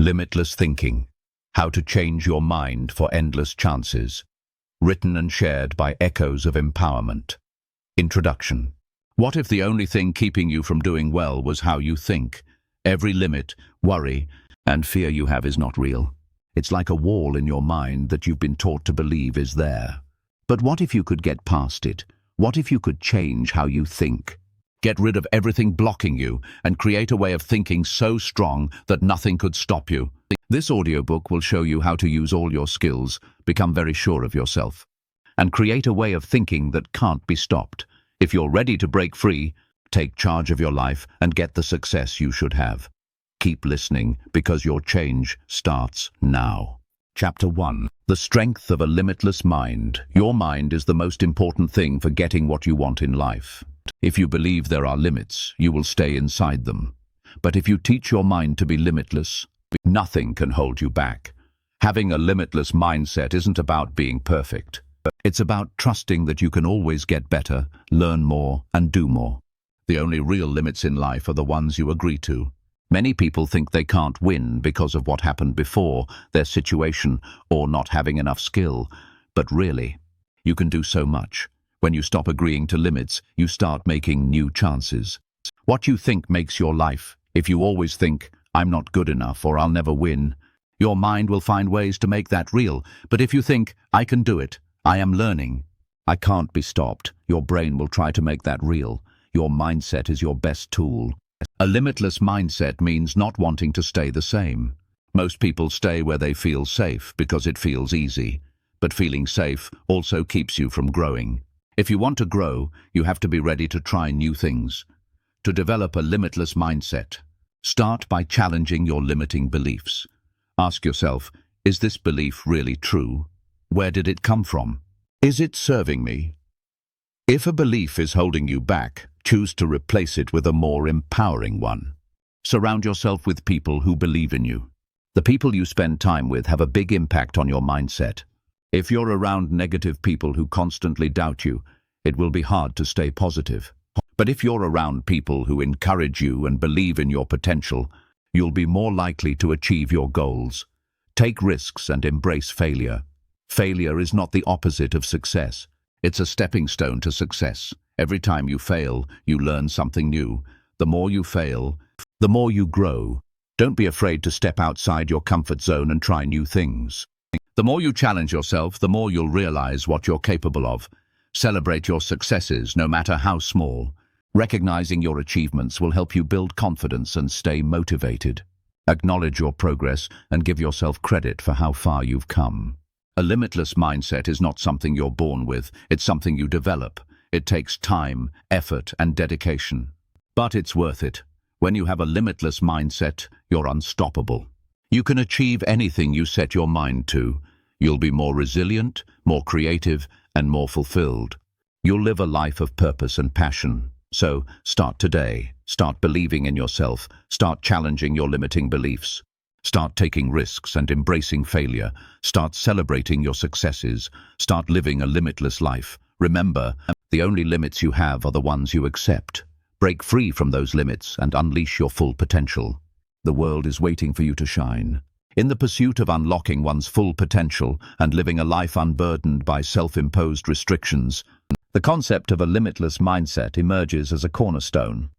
Limitless Thinking: How to Change Your Mind for Endless Chances. Written and shared by Echoes of Empowerment. Introduction. What if the only thing keeping you from doing well was how you think? Every limit, worry, and fear you have is not real. It's like a wall in your mind that you've been taught to believe is there. But what if you could get past it? What if you could change how you think? Get rid of everything blocking you and create a way of thinking so strong that nothing could stop you. This audiobook will show you how to use all your skills, become very sure of yourself, and create a way of thinking that can't be stopped. If you're ready to break free, take charge of your life and get the success you should have. Keep listening, because your change starts now. Chapter 1. The Strength of a Limitless Mind. Your mind is the most important thing for getting what you want in life. If you believe there are limits, you will stay inside them. But if you teach your mind to be limitless, nothing can hold you back. Having a limitless mindset isn't about being perfect. It's about trusting that you can always get better, learn more, and do more. The only real limits in life are the ones you agree to. Many people think they can't win because of what happened before, their situation, or not having enough skill. But really, you can do so much. When you stop agreeing to limits, you start making new chances. What you think makes your life. If you always think, "I'm not good enough," or "I'll never win," your mind will find ways to make that real. But if you think, "I can do it, I am learning, I can't be stopped," your brain will try to make that real. Your mindset is your best tool. A limitless mindset means not wanting to stay the same. Most people stay where they feel safe because it feels easy. But feeling safe also keeps you from growing. If you want to grow, you have to be ready to try new things. To develop a limitless mindset, start by challenging your limiting beliefs. Ask yourself, is this belief really true? Where did it come from? Is it serving me? If a belief is holding you back, choose to replace it with a more empowering one. Surround yourself with people who believe in you. The people you spend time with have a big impact on your mindset. If you're around negative people who constantly doubt you, it will be hard to stay positive. But if you're around people who encourage you and believe in your potential, you'll be more likely to achieve your goals. Take risks and embrace failure. Failure is not the opposite of success. It's a stepping stone to success. Every time you fail, you learn something new. The more you fail, the more you grow. Don't be afraid to step outside your comfort zone and try new things. The more you challenge yourself, the more you'll realize what you're capable of. Celebrate your successes, no matter how small. Recognizing your achievements will help you build confidence and stay motivated. Acknowledge your progress and give yourself credit for how far you've come. A limitless mindset is not something you're born with, it's something you develop. It takes time, effort, and dedication. But it's worth it. When you have a limitless mindset, you're unstoppable. You can achieve anything you set your mind to. You'll be more resilient, more creative, and more fulfilled. You'll live a life of purpose and passion. So, start today. Start believing in yourself. Start challenging your limiting beliefs. Start taking risks and embracing failure. Start celebrating your successes. Start living a limitless life. Remember, the only limits you have are the ones you accept. Break free from those limits and unleash your full potential. The world is waiting for you to shine. In the pursuit of unlocking one's full potential and living a life unburdened by self-imposed restrictions, the concept of a limitless mindset emerges as a cornerstone.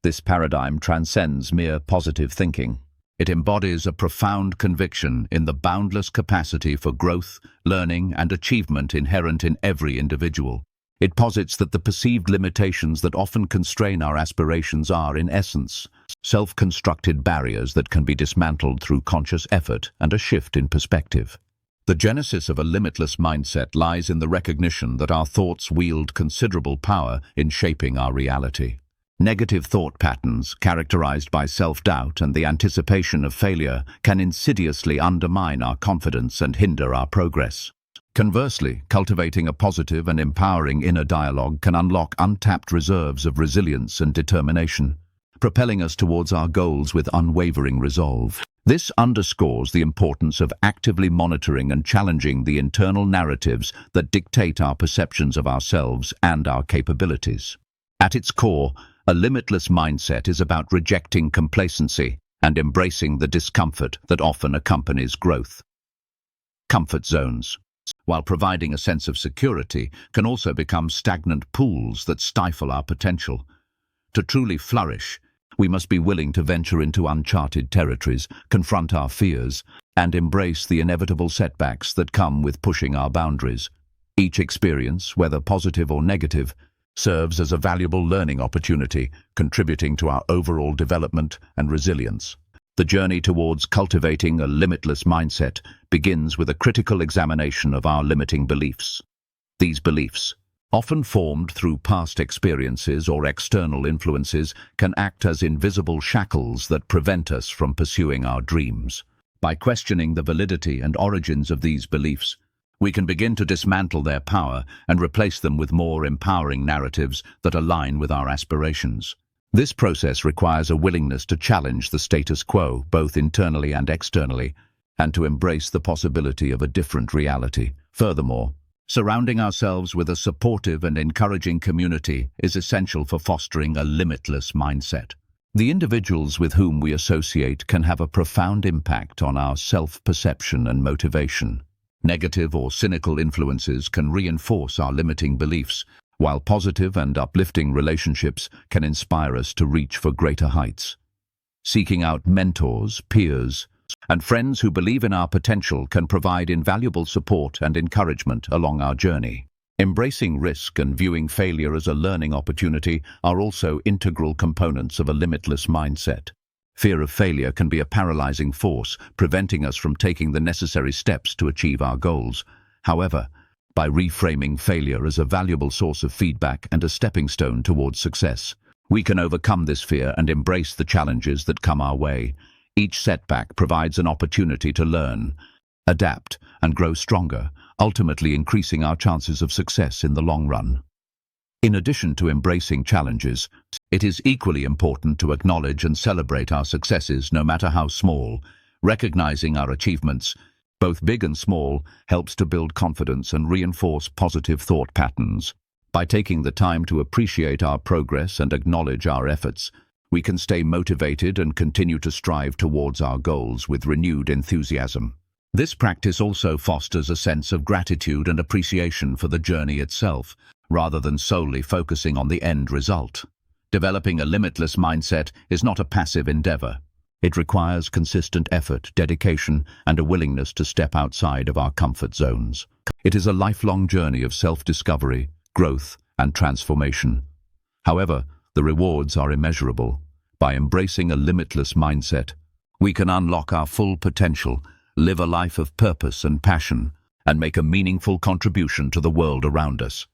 This paradigm transcends mere positive thinking. It embodies a profound conviction in the boundless capacity for growth, learning, and achievement inherent in every individual. It posits that the perceived limitations that often constrain our aspirations are, in essence, self-constructed barriers that can be dismantled through conscious effort and a shift in perspective. The genesis of a limitless mindset lies in the recognition that our thoughts wield considerable power in shaping our reality. Negative thought patterns, characterized by self-doubt and the anticipation of failure, can insidiously undermine our confidence and hinder our progress. Conversely, cultivating a positive and empowering inner dialogue can unlock untapped reserves of resilience and determination, propelling us towards our goals with unwavering resolve. This underscores the importance of actively monitoring and challenging the internal narratives that dictate our perceptions of ourselves and our capabilities. At its core, a limitless mindset is about rejecting complacency and embracing the discomfort that often accompanies growth. Comfort zones, while providing a sense of security, can also become stagnant pools that stifle our potential. To truly flourish, we must be willing to venture into uncharted territories, confront our fears, and embrace the inevitable setbacks that come with pushing our boundaries. Each experience, whether positive or negative, serves as a valuable learning opportunity, contributing to our overall development and resilience. The journey towards cultivating a limitless mindset begins with a critical examination of our limiting beliefs. These beliefs, often formed through past experiences or external influences, can act as invisible shackles that prevent us from pursuing our dreams. By questioning the validity and origins of these beliefs, we can begin to dismantle their power and replace them with more empowering narratives that align with our aspirations. This process requires a willingness to challenge the status quo, both internally and externally, and to embrace the possibility of a different reality. Furthermore, surrounding ourselves with a supportive and encouraging community is essential for fostering a limitless mindset. The individuals with whom we associate can have a profound impact on our self-perception and motivation. Negative or cynical influences can reinforce our limiting beliefs, while positive and uplifting relationships can inspire us to reach for greater heights. Seeking out mentors, peers, and friends who believe in our potential can provide invaluable support and encouragement along our journey. Embracing risk and viewing failure as a learning opportunity are also integral components of a limitless mindset. Fear of failure can be a paralyzing force, preventing us from taking the necessary steps to achieve our goals. However, by reframing failure as a valuable source of feedback and a stepping stone towards success, we can overcome this fear and embrace the challenges that come our way. Each setback provides an opportunity to learn, adapt, and grow stronger, ultimately increasing our chances of success in the long run. In addition to embracing challenges, it is equally important to acknowledge and celebrate our successes, no matter how small. Recognizing our achievements, both big and small, helps to build confidence and reinforce positive thought patterns. By taking the time to appreciate our progress and acknowledge our efforts, we can stay motivated and continue to strive towards our goals with renewed enthusiasm. This practice also fosters a sense of gratitude and appreciation for the journey itself, rather than solely focusing on the end result. Developing a limitless mindset is not a passive endeavor. It requires consistent effort, dedication, and a willingness to step outside of our comfort zones. It is a lifelong journey of self-discovery, growth, and transformation. However, the rewards are immeasurable. By embracing a limitless mindset, we can unlock our full potential, live a life of purpose and passion, and make a meaningful contribution to the world around us.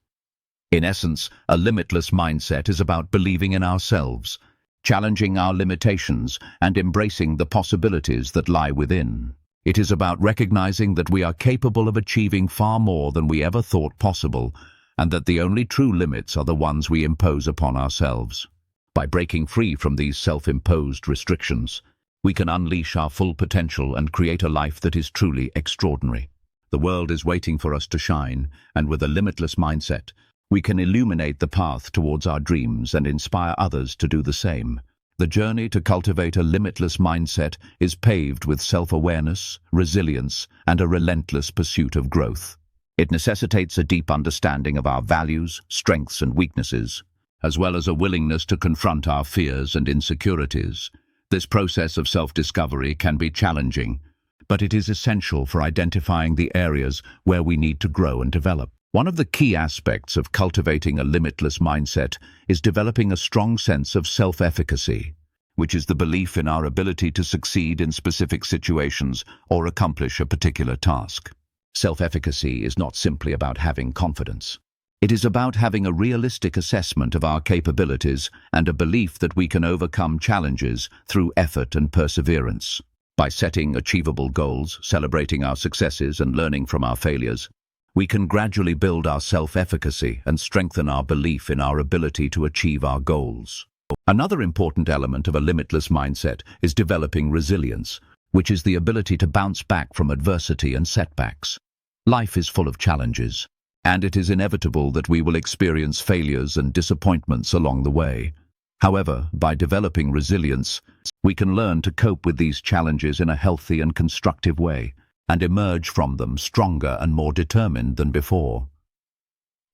In essence, a limitless mindset is about believing in ourselves, challenging our limitations, and embracing the possibilities that lie within. It is about recognizing that we are capable of achieving far more than we ever thought possible, and that the only true limits are the ones we impose upon ourselves. By breaking free from these self-imposed restrictions, we can unleash our full potential and create a life that is truly extraordinary. The world is waiting for us to shine, and with a limitless mindset, we can illuminate the path towards our dreams and inspire others to do the same. The journey to cultivate a limitless mindset is paved with self-awareness, resilience, and a relentless pursuit of growth. It necessitates a deep understanding of our values, strengths, and weaknesses, as well as a willingness to confront our fears and insecurities. This process of self-discovery can be challenging, but it is essential for identifying the areas where we need to grow and develop. One of the key aspects of cultivating a limitless mindset is developing a strong sense of self-efficacy, which is the belief in our ability to succeed in specific situations or accomplish a particular task. Self-efficacy is not simply about having confidence. It is about having a realistic assessment of our capabilities and a belief that we can overcome challenges through effort and perseverance. By setting achievable goals, celebrating our successes, and learning from our failures, we can gradually build our self-efficacy and strengthen our belief in our ability to achieve our goals. Another important element of a limitless mindset is developing resilience, which is the ability to bounce back from adversity and setbacks. Life is full of challenges, and it is inevitable that we will experience failures and disappointments along the way. However, by developing resilience, We can learn to cope with these challenges in a healthy and constructive way, and emerge from them stronger and more determined than before.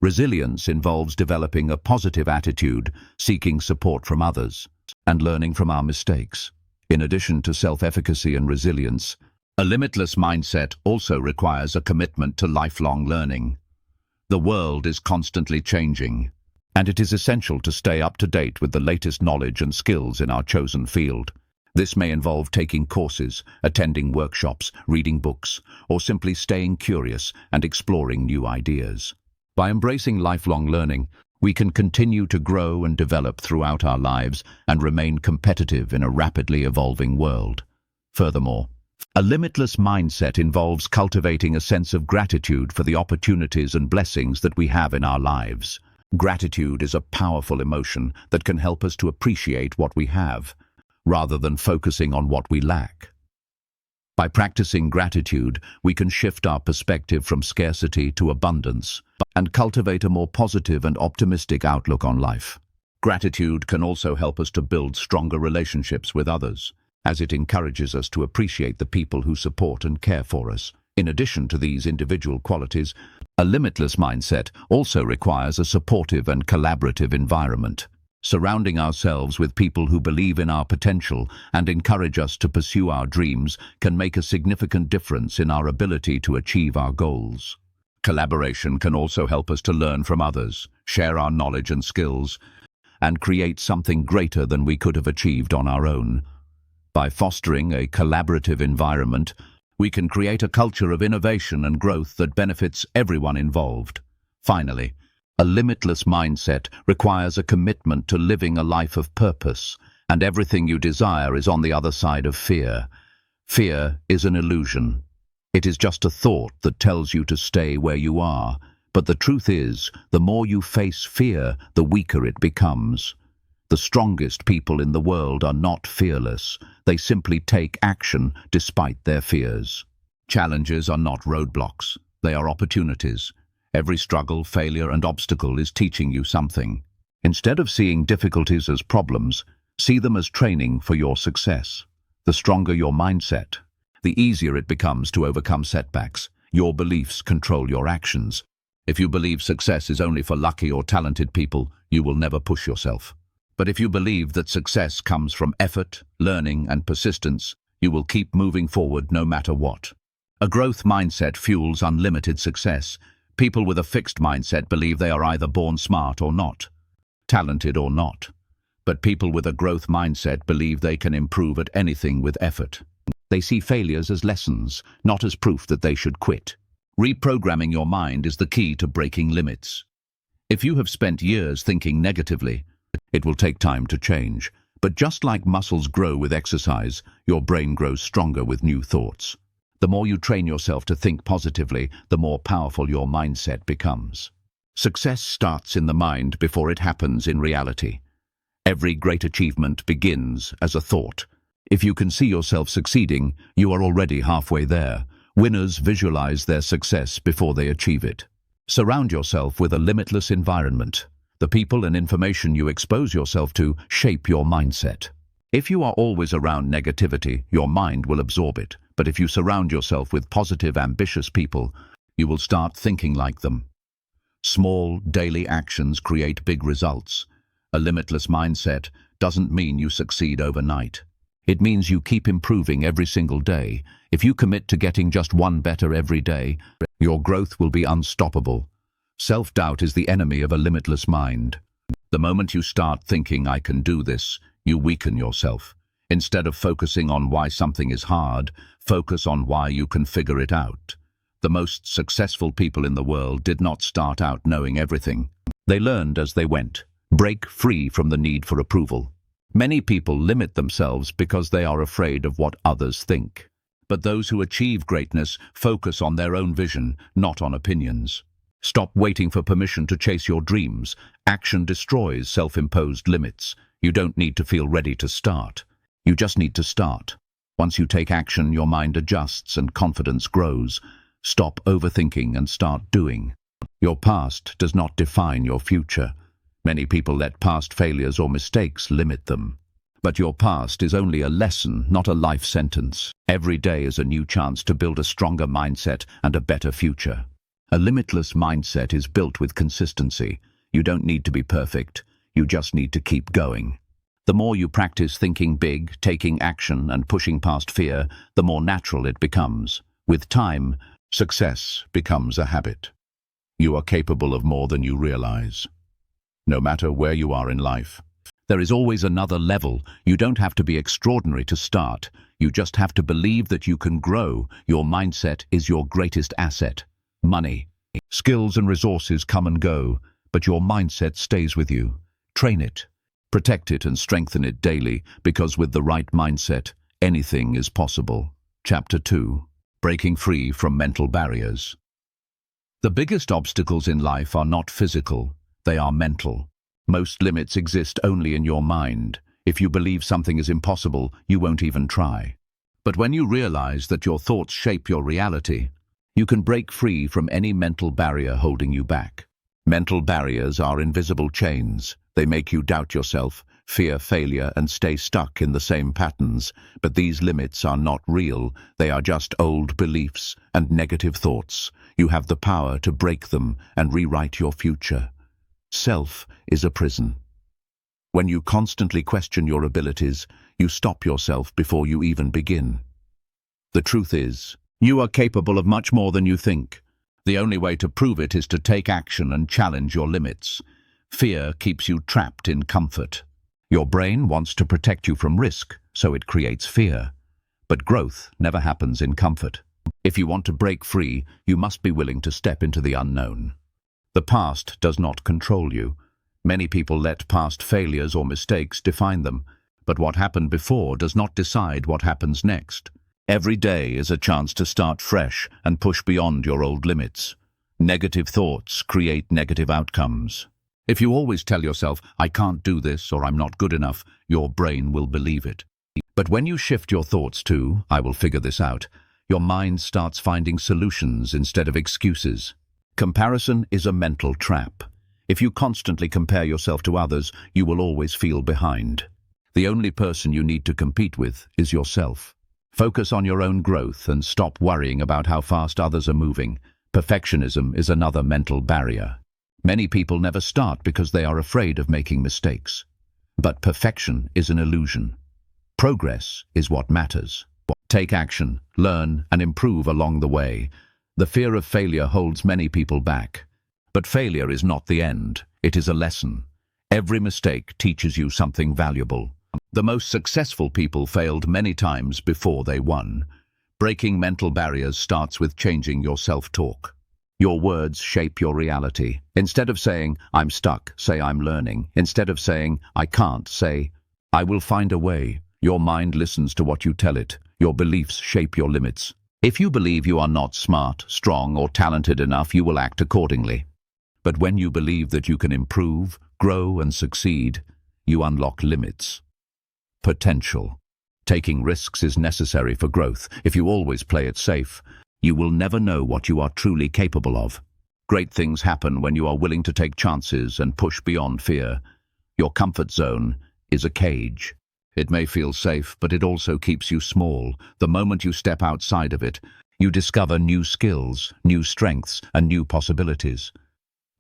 Resilience involves developing a positive attitude, seeking support from others, and learning from our mistakes. In addition to self-efficacy and resilience, a limitless mindset also requires a commitment to lifelong learning. The world is constantly changing, and it is essential to stay up to date with the latest knowledge and skills in our chosen field. This may involve taking courses, attending workshops, reading books, or simply staying curious and exploring new ideas. By embracing lifelong learning, we can continue to grow and develop throughout our lives and remain competitive in a rapidly evolving world. Furthermore, a limitless mindset involves cultivating a sense of gratitude for the opportunities and blessings that we have in our lives. Gratitude is a powerful emotion that can help us to appreciate what we have, rather than focusing on what we lack. By practicing gratitude, we can shift our perspective from scarcity to abundance and cultivate a more positive and optimistic outlook on life. Gratitude can also help us to build stronger relationships with others, as it encourages us to appreciate the people who support and care for us. In addition to these individual qualities, a limitless mindset also requires a supportive and collaborative environment. Surrounding ourselves with people who believe in our potential and encourage us to pursue our dreams can make a significant difference in our ability to achieve our goals. Collaboration can also help us to learn from others, share our knowledge and skills, and create something greater than we could have achieved on our own. By fostering a collaborative environment, we can create a culture of innovation and growth that benefits everyone involved. Finally, a limitless mindset requires a commitment to living a life of purpose, and everything you desire is on the other side of fear. Fear is an illusion. It is just a thought that tells you to stay where you are. But the truth is, the more you face fear, the weaker it becomes. The strongest people in the world are not fearless. They simply take action despite their fears. Challenges are not roadblocks. They are opportunities. Every struggle, failure, and obstacle is teaching you something. Instead of seeing difficulties as problems, see them as training for your success. The stronger your mindset, the easier it becomes to overcome setbacks. Your beliefs control your actions. If you believe success is only for lucky or talented people, you will never push yourself. But if you believe that success comes from effort, learning, and persistence, you will keep moving forward no matter what. A growth mindset fuels unlimited success. People with a fixed mindset believe they are either born smart or not, talented or not. But people with a growth mindset believe they can improve at anything with effort. They see failures as lessons, not as proof that they should quit. Reprogramming your mind is the key to breaking limits. If you have spent years thinking negatively, it will take time to change. But just like muscles grow with exercise, your brain grows stronger with new thoughts. The more you train yourself to think positively, the more powerful your mindset becomes. Success starts in the mind before it happens in reality. Every great achievement begins as a thought. If you can see yourself succeeding, you are already halfway there. Winners visualize their success before they achieve it. Surround yourself with a limitless environment. The people and information you expose yourself to shape your mindset. If you are always around negativity, your mind will absorb it. But if you surround yourself with positive, ambitious people, you will start thinking like them. Small, daily actions create big results. A limitless mindset doesn't mean you succeed overnight. It means you keep improving every single day. If you commit to getting just one better every day, your growth will be unstoppable. Self-doubt is the enemy of a limitless mind. The moment you start thinking, "I can do this," you weaken yourself. Instead of focusing on why something is hard, focus on why you can figure it out. The most successful people in the world did not start out knowing everything. They learned as they went. Break free from the need for approval. Many people limit themselves because they are afraid of what others think. But those who achieve greatness focus on their own vision, not on opinions. Stop waiting for permission to chase your dreams. Action destroys self-imposed limits. You don't need to feel ready to start. You just need to start. Once you take action, your mind adjusts and confidence grows. Stop overthinking and start doing. Your past does not define your future. Many people let past failures or mistakes limit them. But your past is only a lesson, not a life sentence. Every day is a new chance to build a stronger mindset and a better future. A limitless mindset is built with consistency. You don't need to be perfect. You just need to keep going. The more you practice thinking big, taking action, and pushing past fear, the more natural it becomes. With time, success becomes a habit. You are capable of more than you realize. No matter where you are in life, there is always another level. You don't have to be extraordinary to start. You just have to believe that you can grow. Your mindset is your greatest asset. Money, skills and resources come and go, but your mindset stays with you. Train it, protect it and strengthen it daily, because with the right mindset, anything is possible. Chapter 2. Breaking free from mental barriers. The biggest obstacles in life are not physical, they are mental. Most limits exist only in your mind. If you believe something is impossible, you won't even try. But when you realize that your thoughts shape your reality, you can break free from any mental barrier holding you back. Mental barriers are invisible chains. They make you doubt yourself, fear failure, and stay stuck in the same patterns. But these limits are not real. They are just old beliefs and negative thoughts. You have the power to break them and rewrite your future. Self is a prison. When you constantly question your abilities, you stop yourself before you even begin. The truth is, you are capable of much more than you think. The only way to prove it is to take action and challenge your limits. Fear keeps you trapped in comfort. Your brain wants to protect you from risk, so it creates fear. But growth never happens in comfort. If you want to break free, you must be willing to step into the unknown. The past does not control you. Many people let past failures or mistakes define them, but what happened before does not decide what happens next. Every day is a chance to start fresh and push beyond your old limits. Negative thoughts create negative outcomes. If you always tell yourself, "I can't do this" or "I'm not good enough," your brain will believe it. But when you shift your thoughts to, "I will figure this out," your mind starts finding solutions instead of excuses. Comparison is a mental trap. If you constantly compare yourself to others, you will always feel behind. The only person you need to compete with is yourself. Focus on your own growth and stop worrying about how fast others are moving. Perfectionism is another mental barrier. Many people never start because they are afraid of making mistakes. But perfection is an illusion. Progress is what matters. Take action, learn, and improve along the way. The fear of failure holds many people back. But failure is not the end. It is a lesson. Every mistake teaches you something valuable. The most successful people failed many times before they won. Breaking mental barriers starts with changing your self-talk. Your words shape your reality. Instead of saying, "I'm stuck," say, "I'm learning." Instead of saying, "I can't," say, "I will find a way." Your mind listens to what you tell it. Your beliefs shape your limits. If you believe you are not smart, strong, or talented enough, you will act accordingly. But when you believe that you can improve, grow, and succeed, you unlock limits. Potential. Taking risks is necessary for growth. If you always play it safe, you will never know what you are truly capable of. Great things happen when you are willing to take chances and push beyond fear. Your comfort zone is a cage. It may feel safe, but it also keeps you small. The moment you step outside of it, you discover new skills, new strengths, and new possibilities.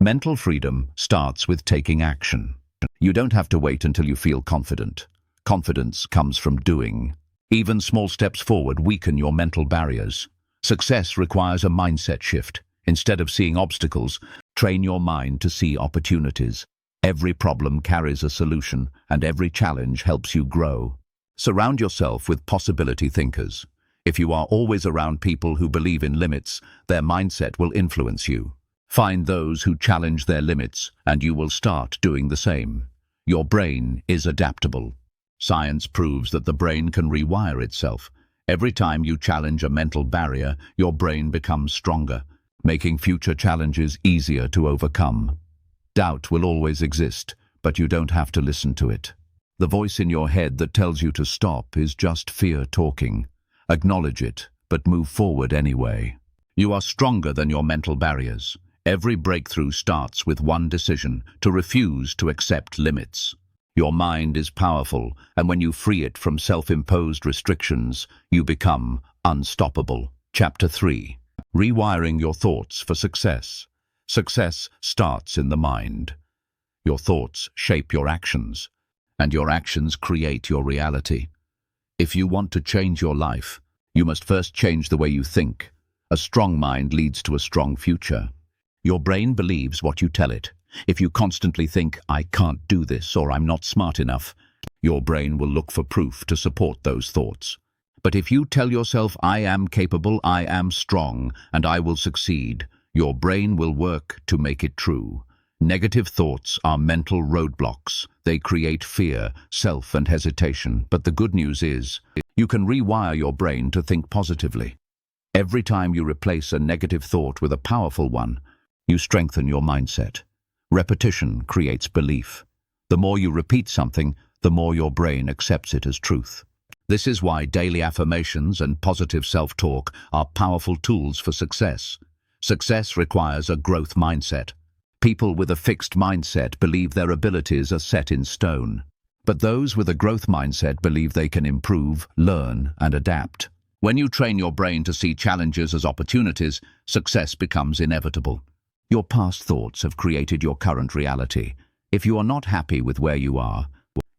Mental freedom starts with taking action. You don't have to wait until you feel confident. Confidence comes from doing. Even small steps forward weaken your mental barriers. Success requires a mindset shift. Instead of seeing obstacles, train your mind to see opportunities. Every problem carries a solution, and every challenge helps you grow. Surround yourself with possibility thinkers. If you are always around people who believe in limits, their mindset will influence you. Find those who challenge their limits, and you will start doing the same. Your brain is adaptable. Science proves that the brain can rewire itself. Every time you challenge a mental barrier, your brain becomes stronger, making future challenges easier to overcome. Doubt will always exist, but you don't have to listen to it. The voice in your head that tells you to stop is just fear talking. Acknowledge it, but move forward anyway. You are stronger than your mental barriers. Every breakthrough starts with one decision: to refuse to accept limits. Your mind is powerful, and when you free it from self-imposed restrictions, you become unstoppable. Chapter 3. Rewiring your thoughts for success. Success starts in the mind. Your thoughts shape your actions, and your actions create your reality. If you want to change your life, you must first change the way you think. A strong mind leads to a strong future. Your brain believes what you tell it. If you constantly think, "I can't do this," or "I'm not smart enough," your brain will look for proof to support those thoughts. But if you tell yourself, "I am capable, I am strong, and I will succeed," your brain will work to make it true. Negative thoughts are mental roadblocks. They create fear, self, and hesitation. But the good news is, you can rewire your brain to think positively. Every time you replace a negative thought with a powerful one, you strengthen your mindset. Repetition creates belief. The more you repeat something, the more your brain accepts it as truth. This is why daily affirmations and positive self-talk are powerful tools for success. Success requires a growth mindset. People with a fixed mindset believe their abilities are set in stone. But those with a growth mindset believe they can improve, learn, and adapt. When you train your brain to see challenges as opportunities, success becomes inevitable. Your past thoughts have created your current reality. If you are not happy with where you are,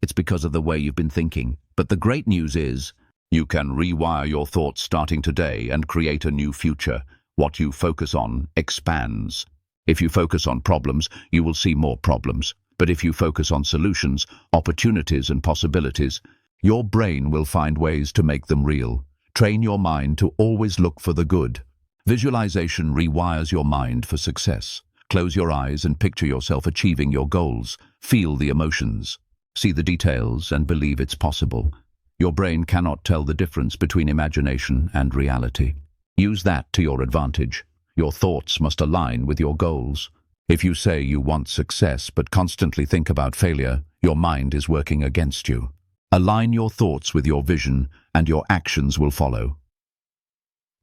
it's because of the way you've been thinking. But the great news is, you can rewire your thoughts starting today and create a new future. What you focus on expands. If you focus on problems, you will see more problems. But if you focus on solutions, opportunities, and possibilities, your brain will find ways to make them real. Train your mind to always look for the good. Visualization rewires your mind for success. Close your eyes and picture yourself achieving your goals. Feel the emotions. See the details and believe it's possible. Your brain cannot tell the difference between imagination and reality. Use that to your advantage. Your thoughts must align with your goals. If you say you want success but constantly think about failure, your mind is working against you. Align your thoughts with your vision, and your actions will follow.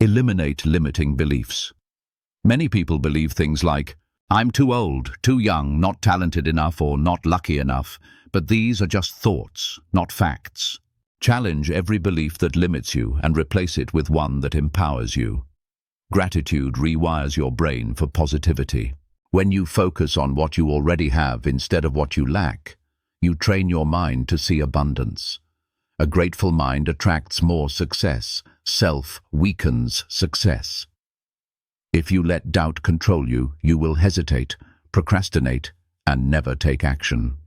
Eliminate limiting beliefs. Many people believe things like, "I'm too old, too young, not talented enough, or not lucky enough," but these are just thoughts, not facts. Challenge every belief that limits you and replace it with one that empowers you. Gratitude rewires your brain for positivity. When you focus on what you already have instead of what you lack, you train your mind to see abundance. A grateful mind attracts more success. Self weakens success. If you let doubt control you, you will hesitate, procrastinate, and never take action.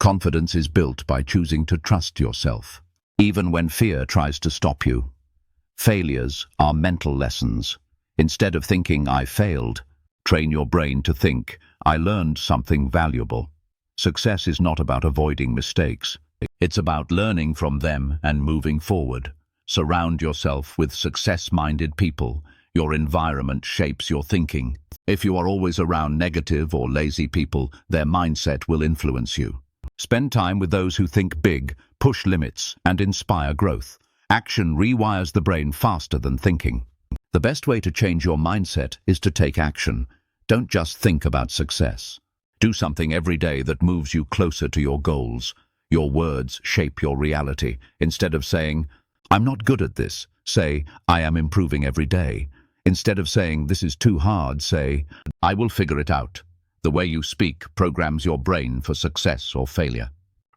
Confidence is built by choosing to trust yourself, even when fear tries to stop you. Failures are mental lessons. Instead of thinking, "I failed," train your brain to think, "I learned something valuable." Success is not about avoiding mistakes. It's about learning from them and moving forward. Surround yourself with success-minded people. Your environment shapes your thinking. If you are always around negative or lazy people, their mindset will influence you. Spend time with those who think big, push limits, and inspire growth. Action rewires the brain faster than thinking. The best way to change your mindset is to take action. Don't just think about success. Do something every day that moves you closer to your goals. Your words shape your reality. Instead of saying, "I'm not good at this," say, "I am improving every day." Instead of saying, "This is too hard," say, "I will figure it out." The way you speak programs your brain for success or failure.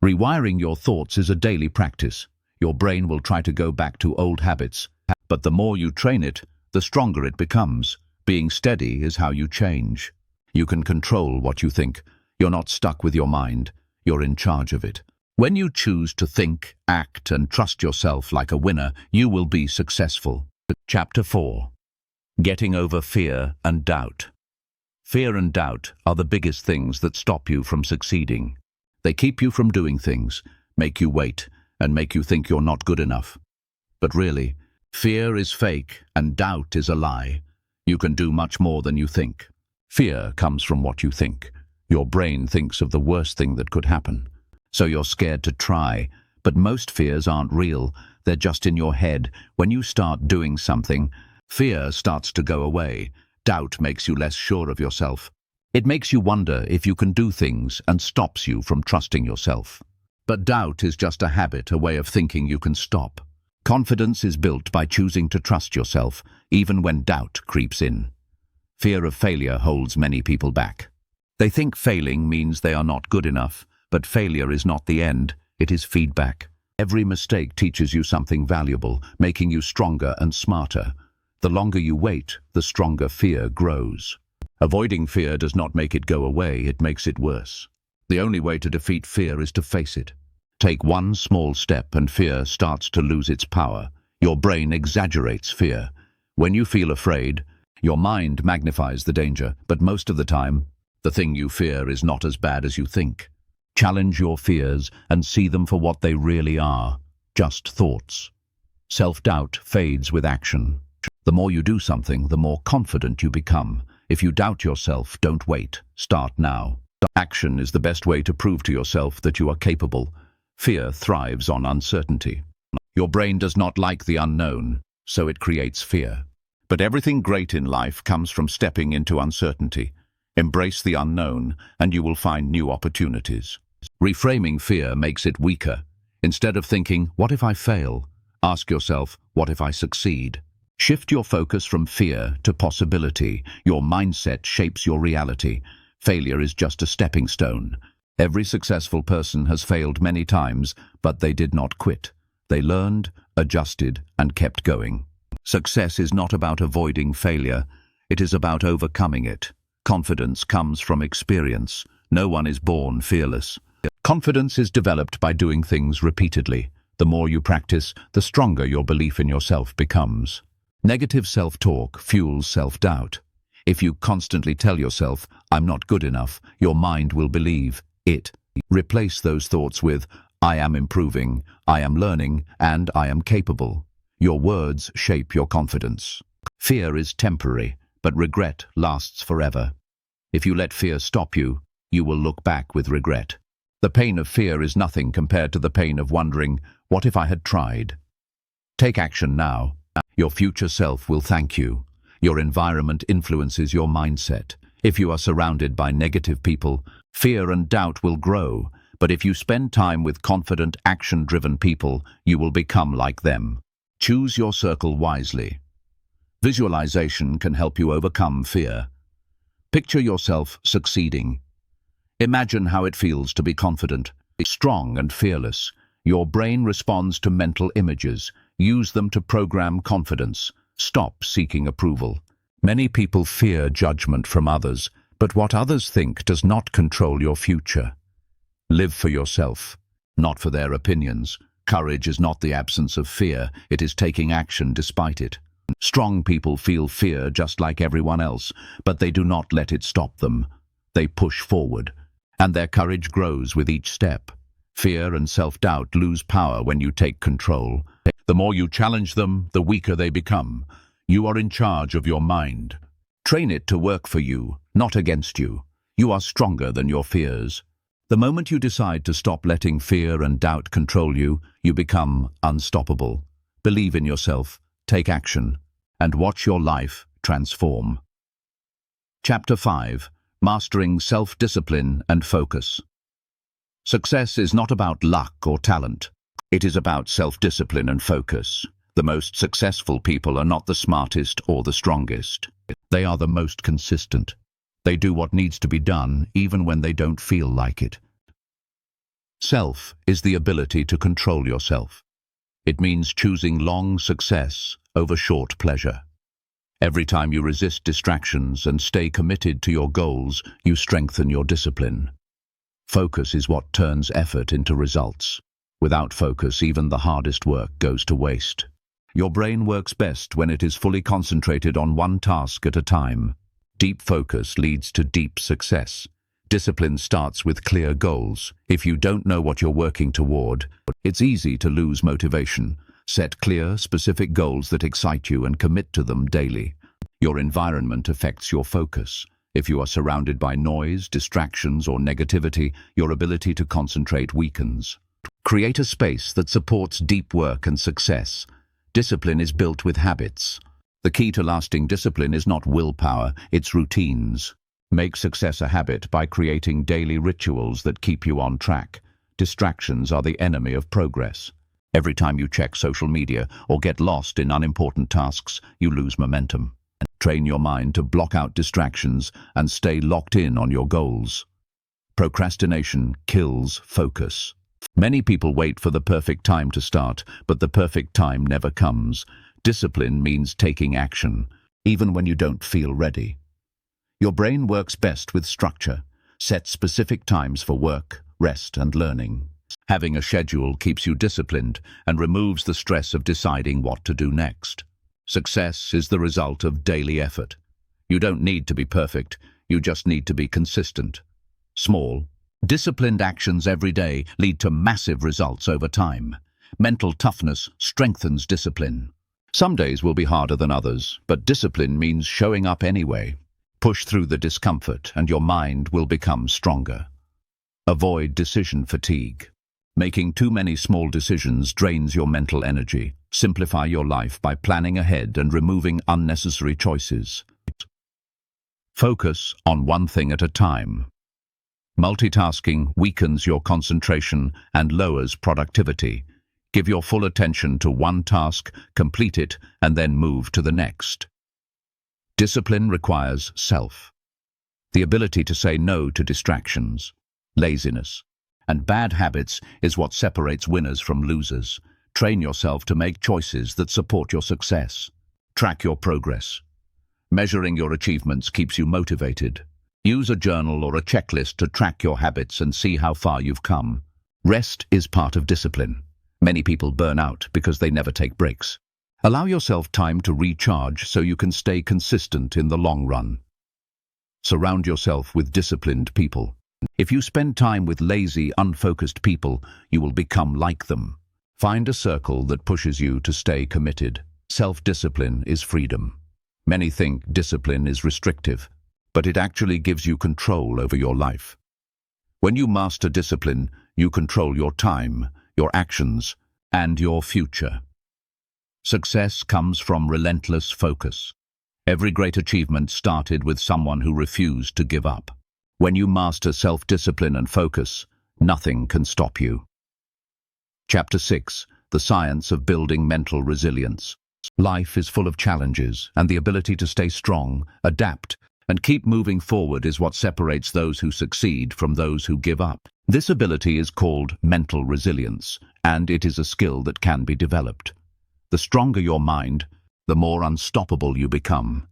Rewiring your thoughts is a daily practice. Your brain will try to go back to old habits, but the more you train it, the stronger it becomes. Being steady is how you change. You can control what you think. You're not stuck with your mind. You're in charge of it. When you choose to think, act, and trust yourself like a winner, you will be successful. Chapter 4. Getting over fear and doubt. Fear and doubt are the biggest things that stop you from succeeding. They keep you from doing things, make you wait, and make you think you're not good enough. But really, fear is fake and doubt is a lie. You can do much more than you think. Fear comes from what you think. Your brain thinks of the worst thing that could happen. So you're scared to try. But most fears aren't real. They're just in your head. When you start doing something, fear starts to go away. Doubt makes you less sure of yourself. It makes you wonder if you can do things and stops you from trusting yourself. But doubt is just a habit, a way of thinking you can stop. Confidence is built by choosing to trust yourself, even when doubt creeps in. Fear of failure holds many people back. They think failing means they are not good enough, but failure is not the end, it is feedback. Every mistake teaches you something valuable, making you stronger and smarter. The longer you wait, the stronger fear grows. Avoiding fear does not make it go away, it makes it worse. The only way to defeat fear is to face it. Take one small step and fear starts to lose its power. Your brain exaggerates fear. When you feel afraid, your mind magnifies the danger, but most of the time, the thing you fear is not as bad as you think. Challenge your fears and see them for what they really are, just thoughts. Self-doubt fades with action. The more you do something, the more confident you become. If you doubt yourself, don't wait. Start now. Action is the best way to prove to yourself that you are capable. Fear thrives on uncertainty. Your brain does not like the unknown, so it creates fear. But everything great in life comes from stepping into uncertainty. Embrace the unknown, and you will find new opportunities. Reframing fear makes it weaker. Instead of thinking, "What if I fail?" ask yourself, "What if I succeed?" Shift your focus from fear to possibility. Your mindset shapes your reality. Failure is just a stepping stone. Every successful person has failed many times, but they did not quit. They learned, adjusted, and kept going. Success is not about avoiding failure. It is about overcoming it. Confidence comes from experience. No one is born fearless. Confidence is developed by doing things repeatedly. The more you practice, the stronger your belief in yourself becomes. Negative self-talk fuels self-doubt. If you constantly tell yourself, "I'm not good enough," your mind will believe it. Replace those thoughts with, "I am improving, I am learning, and I am capable." Your words shape your confidence. Fear is temporary, but regret lasts forever. If you let fear stop you, you will look back with regret. The pain of fear is nothing compared to the pain of wondering, "What if I had tried?" Take action now. Your future self will thank you. Your environment influences your mindset. If you are surrounded by negative people, fear and doubt will grow. But if you spend time with confident, action-driven people, you will become like them. Choose your circle wisely. Visualization can help you overcome fear. Picture yourself succeeding. Imagine how it feels to be confident, strong and fearless. Your brain responds to mental images. Use them to program confidence. Stop seeking approval. Many people fear judgment from others, but what others think does not control your future. Live for yourself, not for their opinions. Courage is not the absence of fear, it is taking action despite it. Strong people feel fear just like everyone else, but they do not let it stop them. They push forward, and their courage grows with each step. Fear and self-doubt lose power when you take control. The more you challenge them, the weaker they become. You are in charge of your mind. Train it to work for you, not against you. You are stronger than your fears. The moment you decide to stop letting fear and doubt control you, you become unstoppable. Believe in yourself, take action, and watch your life transform. Chapter 5. Mastering Self-Discipline and Focus. Success is not about luck or talent. It is about self-discipline and focus. The most successful people are not the smartest or the strongest. They are the most consistent. They do what needs to be done, even when they don't feel like it. Self is the ability to control yourself. It means choosing long success over short pleasure. Every time you resist distractions and stay committed to your goals, you strengthen your discipline. Focus is what turns effort into results. Without focus, even the hardest work goes to waste. Your brain works best when it is fully concentrated on one task at a time. Deep focus leads to deep success. Discipline starts with clear goals. If you don't know what you're working toward, it's easy to lose motivation. Set clear, specific goals that excite you and commit to them daily. Your environment affects your focus. If you are surrounded by noise, distractions, or negativity, your ability to concentrate weakens. Create a space that supports deep work and success. Discipline is built with habits. The key to lasting discipline is not willpower, it's routines. Make success a habit by creating daily rituals that keep you on track. Distractions are the enemy of progress. Every time you check social media or get lost in unimportant tasks, you lose momentum. Train your mind to block out distractions and stay locked in on your goals. Procrastination kills focus. Many people wait for the perfect time to start, but the perfect time never comes. Discipline means taking action, even when you don't feel ready. Your brain works best with structure. Set specific times for work, rest, and learning. Having a schedule keeps you disciplined and removes the stress of deciding what to do next. Success is the result of daily effort. You don't need to be perfect, you just need to be consistent. Small, disciplined actions every day lead to massive results over time. Mental toughness strengthens discipline. Some days will be harder than others, but discipline means showing up anyway. Push through the discomfort and your mind will become stronger. Avoid decision fatigue. Making too many small decisions drains your mental energy. Simplify your life by planning ahead and removing unnecessary choices. Focus on one thing at a time. Multitasking weakens your concentration and lowers productivity. Give your full attention to one task, complete it, and then move to the next. Discipline requires self. The ability to say no to distractions, laziness, and bad habits is what separates winners from losers. Train yourself to make choices that support your success. Track your progress. Measuring your achievements keeps you motivated. Use a journal or a checklist to track your habits and see how far you've come. Rest is part of discipline. Many people burn out because they never take breaks. Allow yourself time to recharge so you can stay consistent in the long run. Surround yourself with disciplined people. If you spend time with lazy, unfocused people, you will become like them. Find a circle that pushes you to stay committed. Self-discipline is freedom. Many think discipline is restrictive, but it actually gives you control over your life. When you master discipline, you control your time, your actions, and your future. Success comes from relentless focus. Every great achievement started with someone who refused to give up. When you master self-discipline and focus, nothing can stop you. Chapter 6. The Science of Building Mental Resilience. Life is full of challenges, and the ability to stay strong, adapt, and keep moving forward is what separates those who succeed from those who give up. This ability is called mental resilience, and it is a skill that can be developed. The stronger your mind, the more unstoppable you become.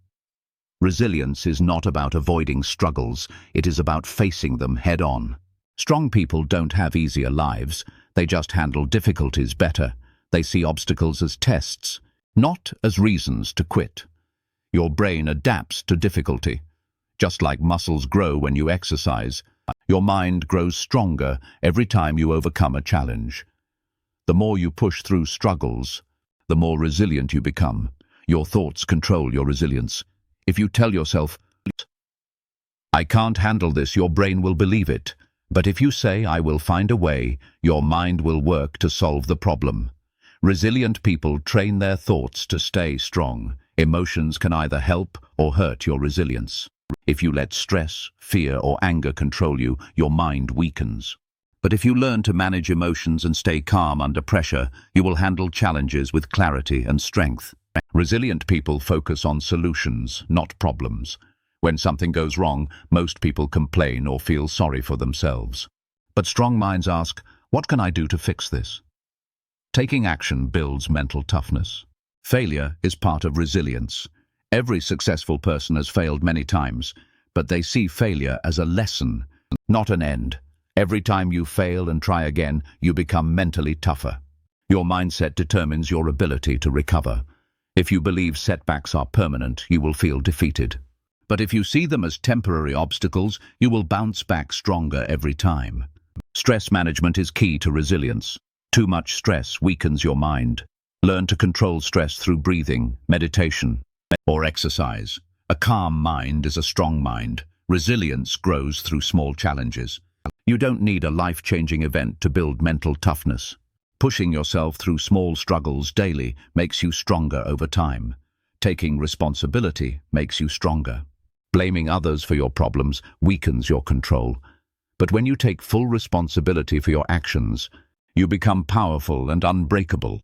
Resilience is not about avoiding struggles, it is about facing them head-on. Strong people don't have easier lives, they just handle difficulties better. They see obstacles as tests, not as reasons to quit. Your brain adapts to difficulty. Just like muscles grow when you exercise, your mind grows stronger every time you overcome a challenge. The more you push through struggles, the more resilient you become. Your thoughts control your resilience. If you tell yourself, "I can't handle this," your brain will believe it. But if you say, "I will find a way," your mind will work to solve the problem. Resilient people train their thoughts to stay strong. Emotions can either help or hurt your resilience. If you let stress, fear, or anger control you, your mind weakens. But if you learn to manage emotions and stay calm under pressure, you will handle challenges with clarity and strength. Resilient people focus on solutions, not problems. When something goes wrong, most people complain or feel sorry for themselves. But strong minds ask, "What can I do to fix this?" Taking action builds mental toughness. Failure is part of resilience. Every successful person has failed many times, but they see failure as a lesson, not an end. Every time you fail and try again, you become mentally tougher. Your mindset determines your ability to recover. If you believe setbacks are permanent, you will feel defeated. But if you see them as temporary obstacles, you will bounce back stronger every time. Stress management is key to resilience. Too much stress weakens your mind. Learn to control stress through breathing, meditation, or exercise. A calm mind is a strong mind. Resilience grows through small challenges. You don't need a life-changing event to build mental toughness. Pushing yourself through small struggles daily makes you stronger over time. Taking responsibility makes you stronger. Blaming others for your problems weakens your control. But when you take full responsibility for your actions, you become powerful and unbreakable.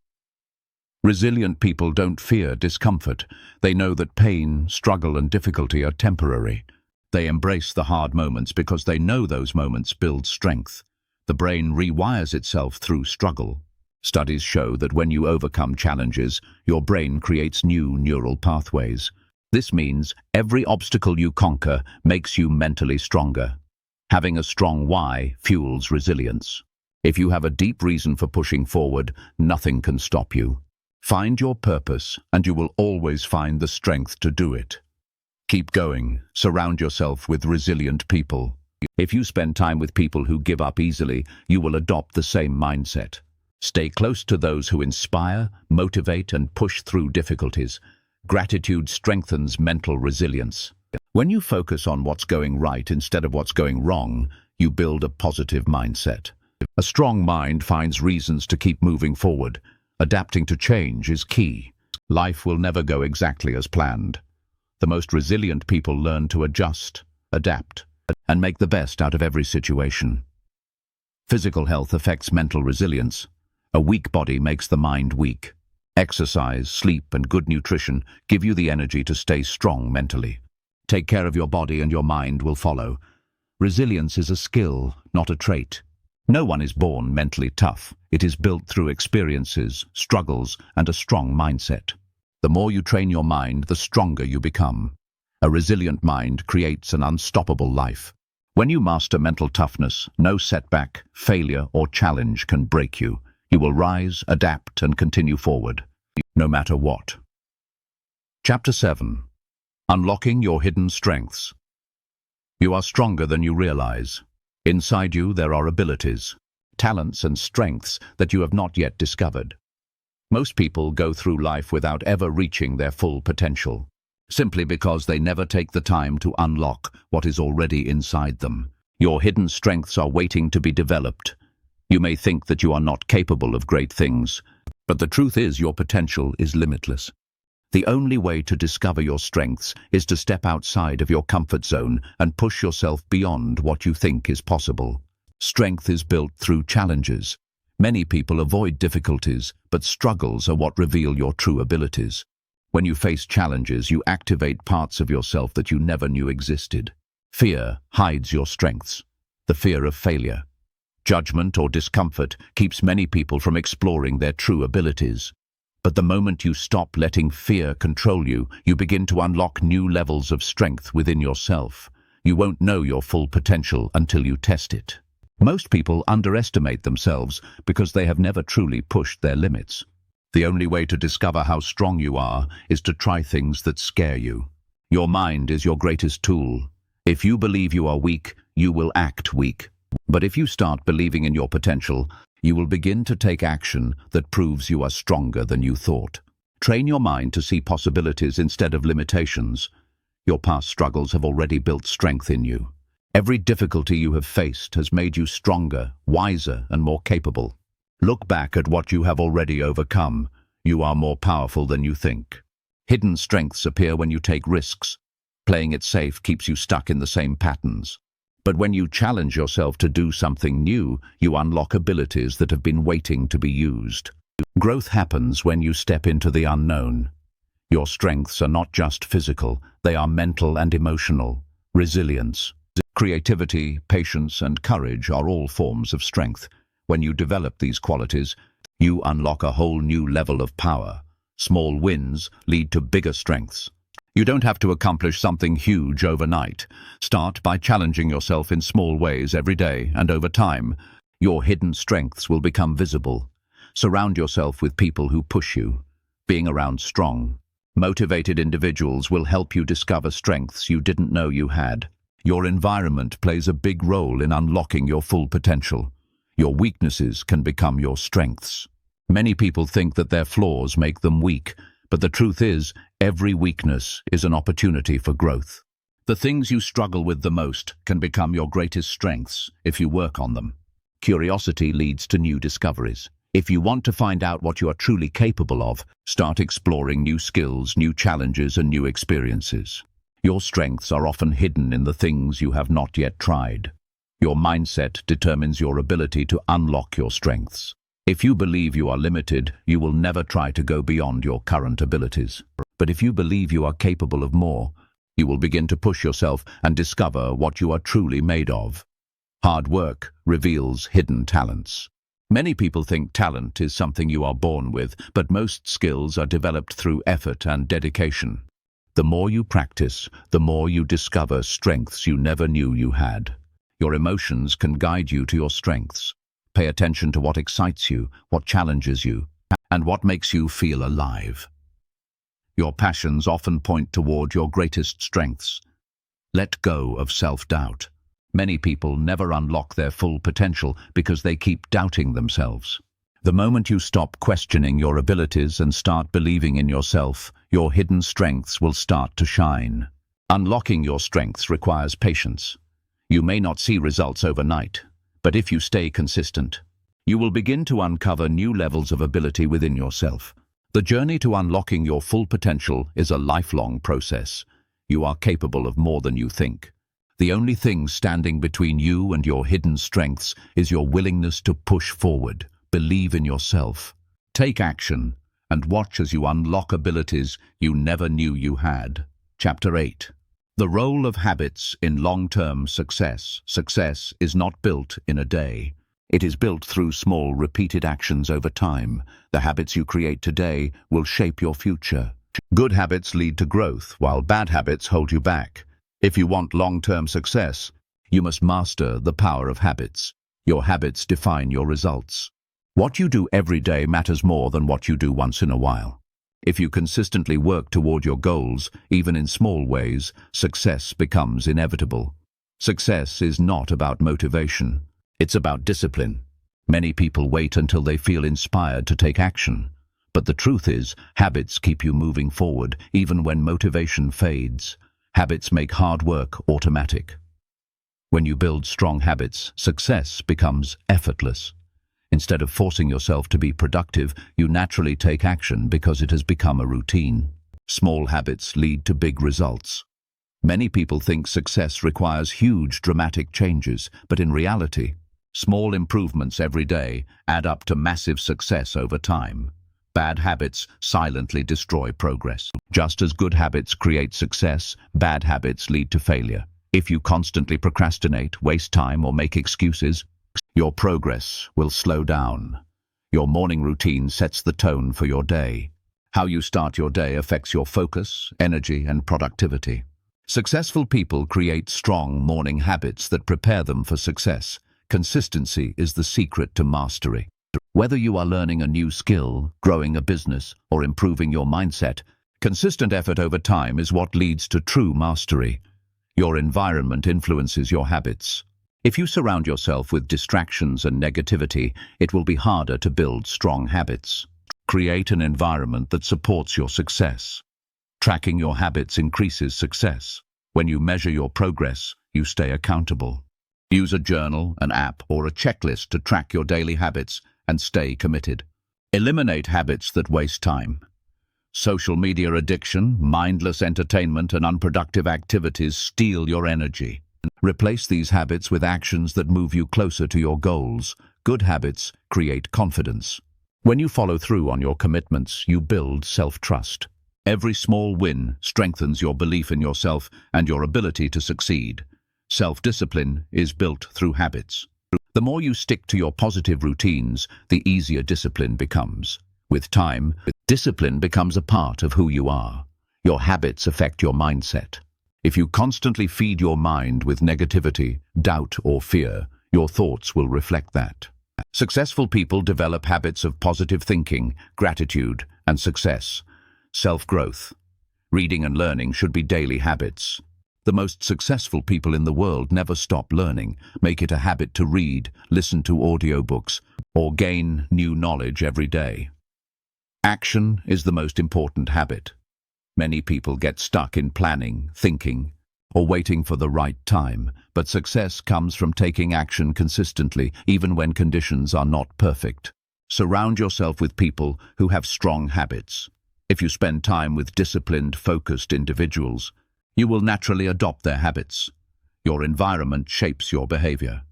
Resilient people don't fear discomfort. They know that pain, struggle, and difficulty are temporary. They embrace the hard moments because they know those moments build strength. The brain rewires itself through struggle. Studies show that when you overcome challenges, your brain creates new neural pathways. This means every obstacle you conquer makes you mentally stronger. Having a strong why fuels resilience. If you have a deep reason for pushing forward, nothing can stop you. Find your purpose, and you will always find the strength to do it. Keep going. Surround yourself with resilient people. If you spend time with people who give up easily, you will adopt the same mindset. Stay close to those who inspire, motivate, and push through difficulties. Gratitude strengthens mental resilience. When you focus on what's going right instead of what's going wrong, you build a positive mindset. A strong mind finds reasons to keep moving forward. Adapting to change is key. Life will never go exactly as planned. The most resilient people learn to adjust, adapt, and make the best out of every situation. Physical health affects mental resilience. A weak body makes the mind weak. Exercise, sleep, and good nutrition give you the energy to stay strong mentally. Take care of your body and your mind will follow. Resilience is a skill, not a trait. No one is born mentally tough. It is built through experiences, struggles, and a strong mindset. The more you train your mind, the stronger you become. A resilient mind creates an unstoppable life. When you master mental toughness, no setback, failure, or challenge can break you. You will rise, adapt, and continue forward, no matter what. Chapter 7. Unlocking your hidden strengths. You are stronger than you realize. Inside you there are abilities, talents, and strengths that you have not yet discovered. Most people go through life without ever reaching their full potential, simply because they never take the time to unlock what is already inside them. Your hidden strengths are waiting to be developed. You may think that you are not capable of great things, but the truth is your potential is limitless. The only way to discover your strengths is to step outside of your comfort zone and push yourself beyond what you think is possible. Strength is built through challenges. Many people avoid difficulties, but struggles are what reveal your true abilities. When you face challenges, you activate parts of yourself that you never knew existed. Fear hides your strengths. The fear of failure, judgment, or discomfort keeps many people from exploring their true abilities. But the moment you stop letting fear control you, you begin to unlock new levels of strength within yourself. You won't know your full potential until you test it. Most people underestimate themselves because they have never truly pushed their limits. The only way to discover how strong you are is to try things that scare you. Your mind is your greatest tool. If you believe you are weak, you will act weak. But if you start believing in your potential, you will begin to take action that proves you are stronger than you thought. Train your mind to see possibilities instead of limitations. Your past struggles have already built strength in you. Every difficulty you have faced has made you stronger, wiser, and more capable. Look back at what you have already overcome. You are more powerful than you think. Hidden strengths appear when you take risks. Playing it safe keeps you stuck in the same patterns. But when you challenge yourself to do something new, you unlock abilities that have been waiting to be used. Growth happens when you step into the unknown. Your strengths are not just physical, they are mental and emotional. Resilience, creativity, patience, and courage are all forms of strength. When you develop these qualities, you unlock a whole new level of power. Small wins lead to bigger strengths. You don't have to accomplish something huge overnight. Start by challenging yourself in small ways every day, and over time, your hidden strengths will become visible. Surround yourself with people who push you. Being around strong, motivated individuals will help you discover strengths you didn't know you had. Your environment plays a big role in unlocking your full potential. Your weaknesses can become your strengths. Many people think that their flaws make them weak, but the truth is, every weakness is an opportunity for growth. The things you struggle with the most can become your greatest strengths if you work on them. Curiosity leads to new discoveries. If you want to find out what you are truly capable of, start exploring new skills, new challenges, and new experiences. Your strengths are often hidden in the things you have not yet tried. Your mindset determines your ability to unlock your strengths. If you believe you are limited, you will never try to go beyond your current abilities. But if you believe you are capable of more, you will begin to push yourself and discover what you are truly made of. Hard work reveals hidden talents. Many people think talent is something you are born with, but most skills are developed through effort and dedication. The more you practice, the more you discover strengths you never knew you had. Your emotions can guide you to your strengths. Pay attention to what excites you, what challenges you, and what makes you feel alive. Your passions often point toward your greatest strengths. Let go of self-doubt. Many people never unlock their full potential because they keep doubting themselves. The moment you stop questioning your abilities and start believing in yourself, your hidden strengths will start to shine. Unlocking your strengths requires patience. You may not see results overnight, but if you stay consistent, you will begin to uncover new levels of ability within yourself. The journey to unlocking your full potential is a lifelong process. You are capable of more than you think. The only thing standing between you and your hidden strengths is your willingness to push forward. Believe in yourself. Take action and watch as you unlock abilities you never knew you had. Chapter 8. The role of habits in long-term success. Success is not built in a day. It is built through small, repeated actions over time. The habits you create today will shape your future. Good habits lead to growth, while bad habits hold you back. If you want long-term success, you must master the power of habits. Your habits define your results. What you do every day matters more than what you do once in a while. If you consistently work toward your goals, even in small ways, success becomes inevitable. Success is not about motivation. It's about discipline. Many people wait until they feel inspired to take action. But the truth is, habits keep you moving forward, even when motivation fades. Habits make hard work automatic. When you build strong habits, success becomes effortless. Instead of forcing yourself to be productive, you naturally take action because it has become a routine. Small habits lead to big results. Many people think success requires huge, dramatic changes, but in reality, small improvements every day add up to massive success over time. Bad habits silently destroy progress. Just as good habits create success, bad habits lead to failure. If you constantly procrastinate, waste time, or make excuses, your progress will slow down. Your morning routine sets the tone for your day. How you start your day affects your focus, energy, and productivity. Successful people create strong morning habits that prepare them for success. Consistency is the secret to mastery. Whether you are learning a new skill, growing a business, or improving your mindset, consistent effort over time is what leads to true mastery. Your environment influences your habits. If you surround yourself with distractions and negativity, it will be harder to build strong habits. Create an environment that supports your success. Tracking your habits increases success. When you measure your progress, you stay accountable. Use a journal, an app, or a checklist to track your daily habits and stay committed. Eliminate habits that waste time. Social media addiction, mindless entertainment, and unproductive activities steal your energy. Replace these habits with actions that move you closer to your goals. Good habits create confidence. When you follow through on your commitments, you build self-trust. Every small win strengthens your belief in yourself and your ability to succeed. Self-discipline is built through habits. The more you stick to your positive routines, the easier discipline becomes. With time, discipline becomes a part of who you are. Your habits affect your mindset. If you constantly feed your mind with negativity, doubt, or fear, your thoughts will reflect that. Successful people develop habits of positive thinking, gratitude, and success. Self-growth. Reading and learning should be daily habits. The most successful people in the world never stop learning. Make it a habit to read, listen to audiobooks, or gain new knowledge every day. Action is the most important habit. Many people get stuck in planning, thinking, or waiting for the right time, but success comes from taking action consistently, even when conditions are not perfect. Surround yourself with people who have strong habits. If you spend time with disciplined, focused individuals, You will naturally adopt their habits. Your environment shapes your behavior.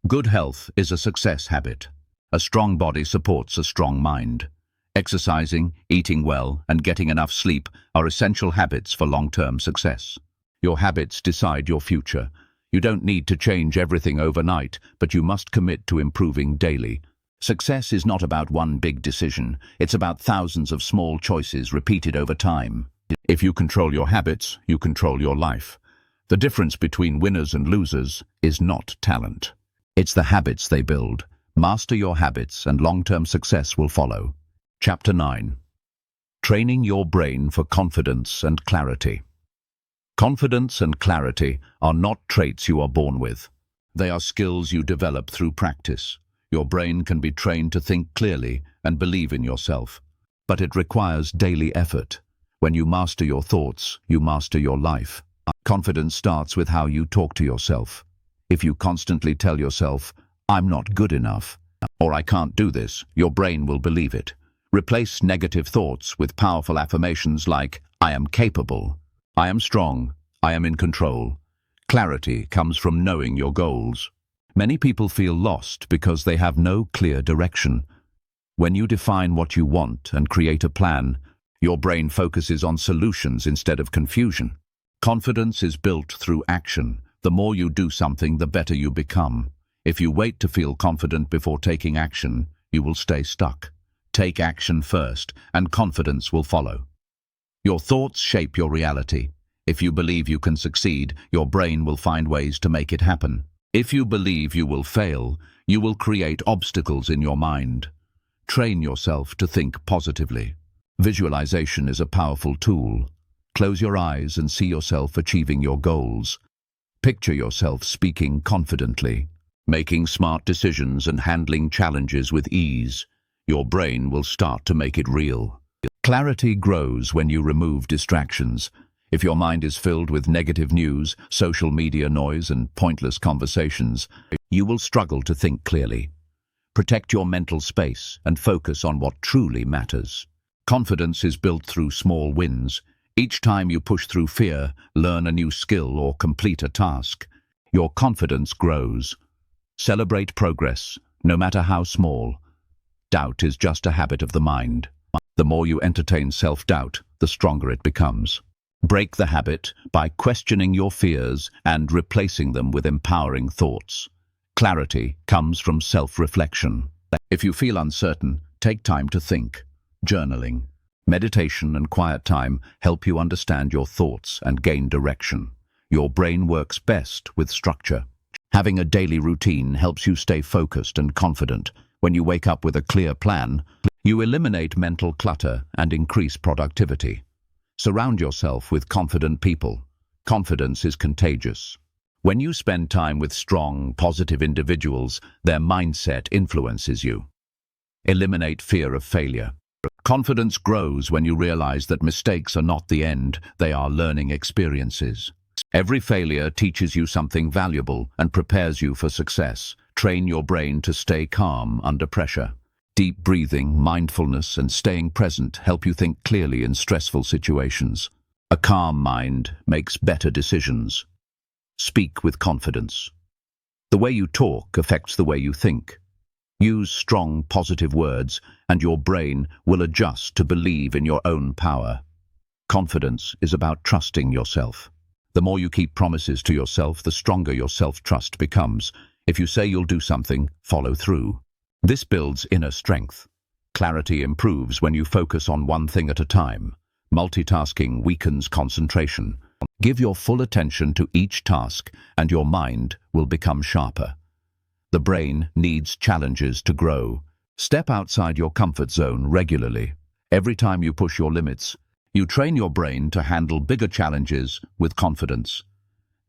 Good health is a success habit. A strong body supports a strong mind. Exercising, eating well, and getting enough sleep are essential habits for long-term success. Your habits decide your future. You don't need to change everything overnight, but you must commit to improving daily. Success is not about one big decision. It's about thousands of small choices repeated over time. If you control your habits, you control your life. The difference between winners and losers is not talent. It's the habits they build. Master your habits and long-term success will follow. Chapter 9. Training your brain for confidence and clarity. Confidence and clarity are not traits you are born with. They are skills you develop through practice. Your brain can be trained to think clearly and believe in yourself, but it requires daily effort. When you master your thoughts, you master your life. Confidence starts with how you talk to yourself. If you constantly tell yourself, "I'm not good enough," or "I can't do this," your brain will believe it. Replace negative thoughts with powerful affirmations like, "I am capable," "I am strong," "I am in control." Clarity comes from knowing your goals. Many people feel lost because they have no clear direction. When you define what you want and create a plan, your brain focuses on solutions instead of confusion. Confidence is built through action. The more you do something, the better you become. If you wait to feel confident before taking action, you will stay stuck. Take action first, and confidence will follow. Your thoughts shape your reality. If you believe you can succeed, your brain will find ways to make it happen. If you believe you will fail, you will create obstacles in your mind. Train yourself to think positively. Visualization is a powerful tool. Close your eyes and see yourself achieving your goals. Picture yourself speaking confidently, making smart decisions and handling challenges with ease. Your brain will start to make it real. Clarity grows when you remove distractions. If your mind is filled with negative news, social media noise, and pointless conversations, you will struggle to think clearly. Protect your mental space and focus on what truly matters. Confidence is built through small wins. Each time you push through fear, learn a new skill, or complete a task, your confidence grows. Celebrate progress, no matter how small. Doubt is just a habit of the mind. The more you entertain self-doubt, the stronger it becomes. Break the habit by questioning your fears and replacing them with empowering thoughts. Clarity comes from self-reflection. If you feel uncertain, take time to think. Journaling, meditation, and quiet time help you understand your thoughts and gain direction. Your brain works best with structure. Having a daily routine helps you stay focused and confident. When you wake up with a clear plan, you eliminate mental clutter and increase productivity. Surround yourself with confident people. Confidence is contagious. When you spend time with strong, positive individuals, their mindset influences you. Eliminate fear of failure. Confidence grows when you realize that mistakes are not the end, they are learning experiences. Every failure teaches you something valuable and prepares you for success. Train your brain to stay calm under pressure. Deep breathing, mindfulness, and staying present help you think clearly in stressful situations. A calm mind makes better decisions. Speak with confidence. The way you talk affects the way you think. Use strong, positive words, and your brain will adjust to believe in your own power. Confidence is about trusting yourself. The more you keep promises to yourself, the stronger your self-trust becomes. If you say you'll do something, follow through. This builds inner strength. Clarity improves when you focus on one thing at a time. Multitasking weakens concentration. Give your full attention to each task, and your mind will become sharper. The brain needs challenges to grow. Step outside your comfort zone regularly. Every time you push your limits, you train your brain to handle bigger challenges with confidence.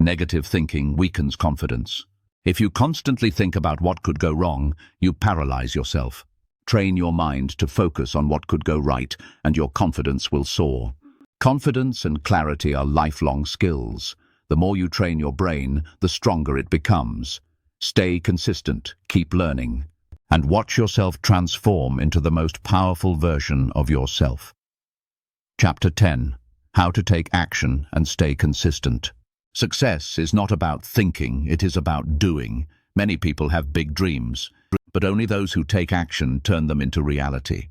Negative thinking weakens confidence. If you constantly think about what could go wrong, you paralyze yourself. Train your mind to focus on what could go right, and your confidence will soar. Confidence and clarity are lifelong skills. The more you train your brain, the stronger it becomes. Stay consistent, keep learning, and watch yourself transform into the most powerful version of yourself. Chapter 10. How to take action and stay consistent. Success is not about thinking, it is about doing. Many people have big dreams, but only those who take action turn them into reality.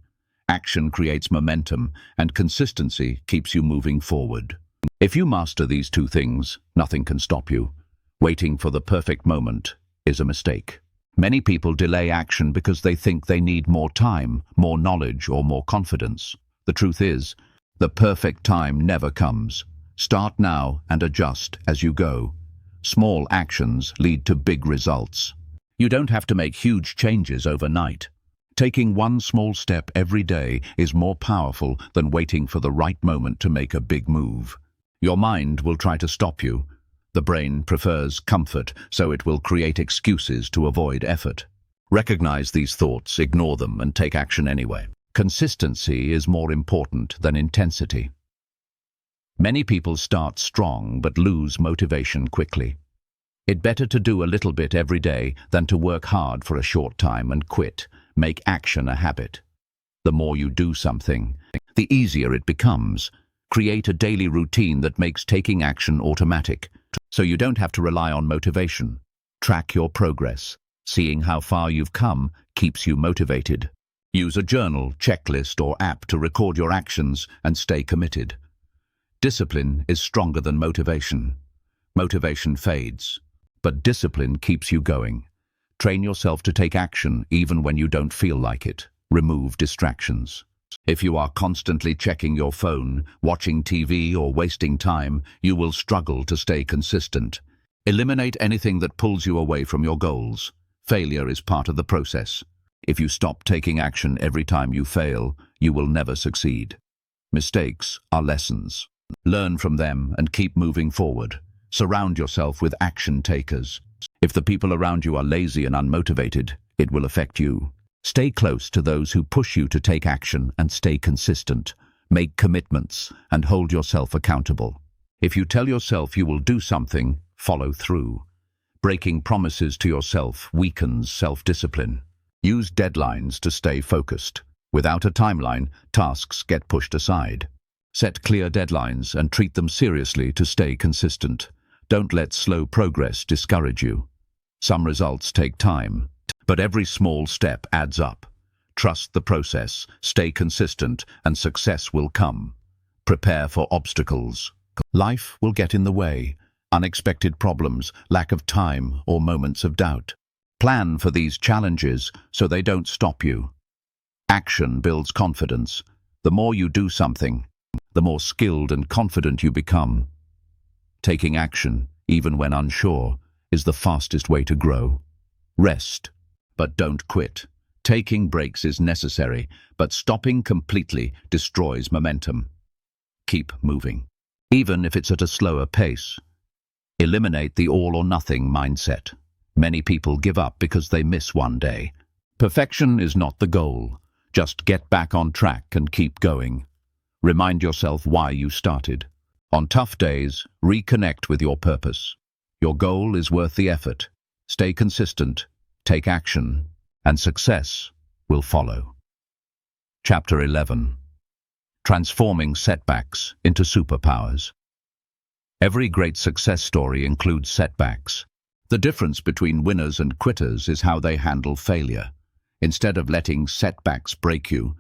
Action creates momentum, and consistency keeps you moving forward. If you master these two things, nothing can stop you. Waiting for the perfect moment is a mistake. Many people delay action because they think they need more time, more knowledge, or more confidence. The truth is, the perfect time never comes. Start now and adjust as you go. Small actions lead to big results. You don't have to make huge changes overnight. Taking one small step every day is more powerful than waiting for the right moment to make a big move. Your mind will try to stop you. The brain prefers comfort, so it will create excuses to avoid effort. Recognize these thoughts, ignore them, and take action anyway. Consistency is more important than intensity. Many people start strong but lose motivation quickly. It's better to do a little bit every day than to work hard for a short time and quit. Make action a habit. The more you do something, the easier it becomes. Create a daily routine that makes taking action automatic, so you don't have to rely on motivation. Track your progress. Seeing how far you've come keeps you motivated. Use a journal, checklist, or app to record your actions and stay committed. Discipline is stronger than motivation. Motivation fades, but discipline keeps you going. Train yourself to take action even when you don't feel like it. Remove distractions. If you are constantly checking your phone, watching TV, or wasting time, you will struggle to stay consistent. Eliminate anything that pulls you away from your goals. Failure is part of the process. If you stop taking action every time you fail, you will never succeed. Mistakes are lessons. Learn from them and keep moving forward. Surround yourself with action takers. If the people around you are lazy and unmotivated, it will affect you. Stay close to those who push you to take action and stay consistent. Make commitments and hold yourself accountable. If you tell yourself you will do something, follow through. Breaking promises to yourself weakens self-discipline. Use deadlines to stay focused. Without a timeline, tasks get pushed aside. Set clear deadlines and treat them seriously to stay consistent. Don't let slow progress discourage you. Some results take time, but every small step adds up. Trust the process, stay consistent, and success will come. Prepare for obstacles. Life will get in the way. Unexpected problems, lack of time, or moments of doubt. Plan for these challenges so they don't stop you. Action builds confidence. The more you do something, the more skilled and confident you become. Taking action, even when unsure, is the fastest way to grow. Rest, but don't quit. Taking breaks is necessary, but stopping completely destroys momentum. Keep moving, even if it's at a slower pace. Eliminate the all-or-nothing mindset. Many people give up because they miss one day. Perfection is not the goal. Just get back on track and keep going. Remind yourself why you started. On tough days, reconnect with your purpose. Your goal is worth the effort. Stay consistent, take action, and success will follow. Chapter 11. Transforming setbacks into superpowers. Every great success story includes setbacks. The difference between winners and quitters is how they handle failure. Instead of letting setbacks break you,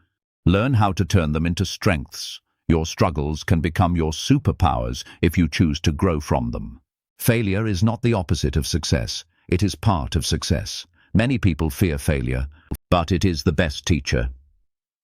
learn how to turn them into strengths. Your struggles can become your superpowers if you choose to grow from them. Failure is not the opposite of success. It is part of success. Many people fear failure, but it is the best teacher.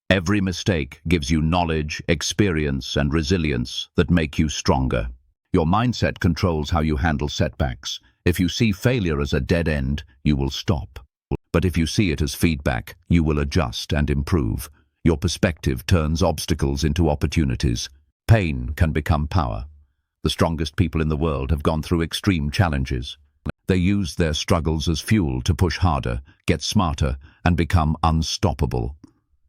Every mistake gives you knowledge, experience, and resilience that make you stronger. Your mindset controls how you handle setbacks. If you see failure as a dead end, you will stop. But if you see it as feedback, you will adjust and improve. Your perspective turns obstacles into opportunities. Pain can become power. The strongest people in the world have gone through extreme challenges. They used their struggles as fuel to push harder, get smarter, and become unstoppable.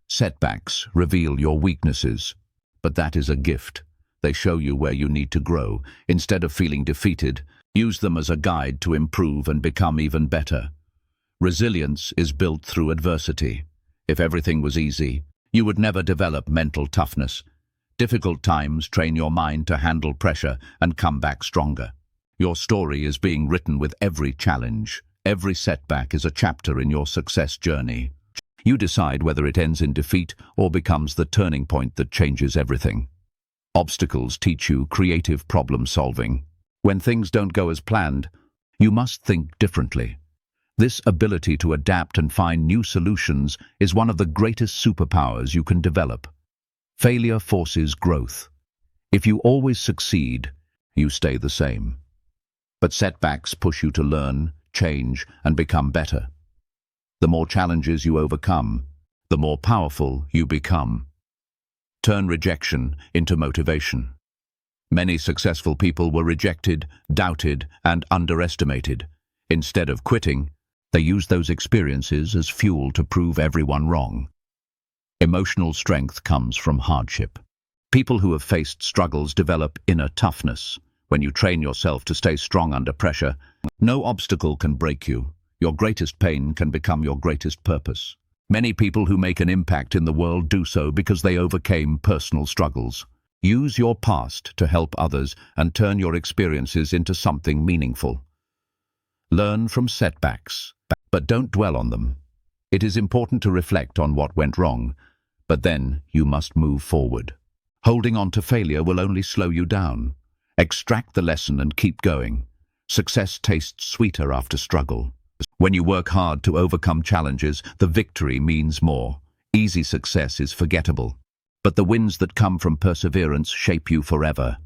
Setbacks reveal your weaknesses, but that is a gift. They show you where you need to grow. Instead of feeling defeated, use them as a guide to improve and become even better. Resilience is built through adversity. If everything was easy, you would never develop mental toughness. Difficult times train your mind to handle pressure and come back stronger. Your story is being written with every challenge. Every setback is a chapter in your success journey. You decide whether it ends in defeat or becomes the turning point that changes everything. Obstacles teach you creative problem solving. When things don't go as planned, you must think differently. This ability to adapt and find new solutions is one of the greatest superpowers you can develop. Failure forces growth. If you always succeed, you stay the same. But setbacks push you to learn, change, and become better. The more challenges you overcome, the more powerful you become. Turn rejection into motivation. Many successful people were rejected, doubted, and underestimated. Instead of quitting, they used those experiences as fuel to prove everyone wrong. Emotional strength comes from hardship. People who have faced struggles develop inner toughness. When you train yourself to stay strong under pressure, no obstacle can break you. Your greatest pain can become your greatest purpose. Many people who make an impact in the world do so because they overcame personal struggles. Use your past to help others and turn your experiences into something meaningful. Learn from setbacks, but don't dwell on them. It is important to reflect on what went wrong, but then you must move forward. Holding on to failure will only slow you down. Extract the lesson and keep going. Success tastes sweeter after struggle. When you work hard to overcome challenges, the victory means more. Easy success is forgettable. But the wins that come from perseverance shape you forever.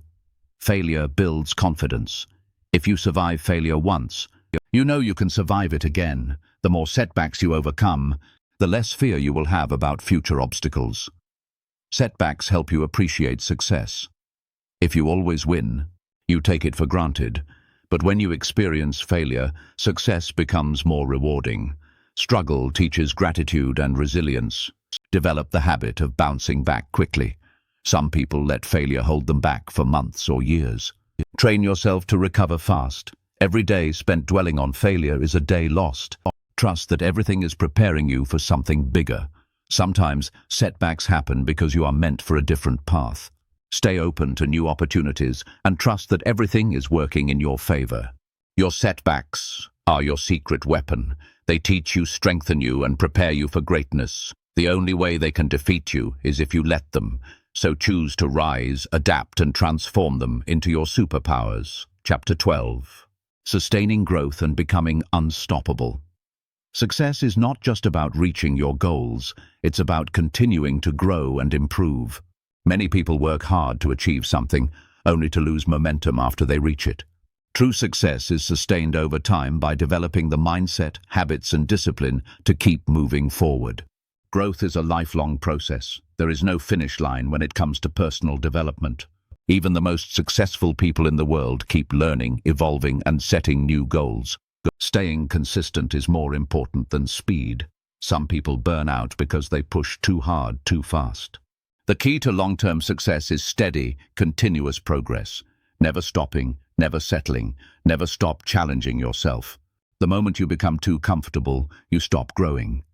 Failure builds confidence. If you survive failure once, you know you can survive it again. The more setbacks you overcome, the less fear you will have about future obstacles. Setbacks help you appreciate success. If you always win, you take it for granted. But when you experience failure, success becomes more rewarding. Struggle teaches gratitude and resilience. Develop the habit of bouncing back quickly. Some people let failure hold them back for months or years. Train yourself to recover fast. Every day spent dwelling on failure is a day lost. Trust that everything is preparing you for something bigger. Sometimes setbacks happen because you are meant for a different path. Stay open to new opportunities and trust that everything is working in your favor. Your setbacks are your secret weapon. They teach you, strengthen you, and prepare you for greatness. The only way they can defeat you is if you let them. So choose to rise, adapt, and transform them into your superpowers. Chapter 12. Sustaining growth and becoming unstoppable. Success is not just about reaching your goals. It's about continuing to grow and improve. Many people work hard to achieve something, only to lose momentum after they reach it. True success is sustained over time by developing the mindset, habits, and discipline to keep moving forward. Growth is a lifelong process. There is no finish line when it comes to personal development. Even the most successful people in the world keep learning, evolving, and setting new goals. Staying consistent is more important than speed. Some people burn out because they push too hard, too fast. The key to long-term success is steady, continuous progress. Never stopping, never settling, never stop challenging yourself. The moment you become too comfortable, you stop growing.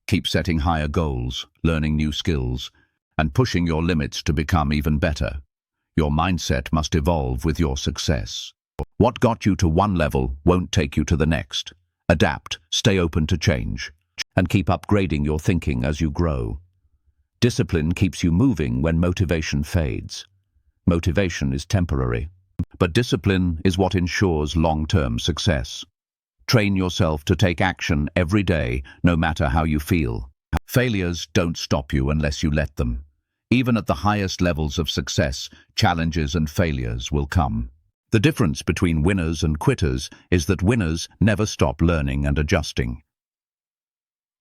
Keep setting higher goals, learning new skills, and pushing your limits to become even better. Your mindset must evolve with your success. What got you to one level won't take you to the next. Adapt, stay open to change, and keep upgrading your thinking as you grow. Discipline keeps you moving when motivation fades. Motivation is temporary, but discipline is what ensures long-term success. Train yourself to take action every day, no matter how you feel. Failures don't stop you unless you let them. Even at the highest levels of success, challenges and failures will come. The difference between winners and quitters is that winners never stop learning and adjusting.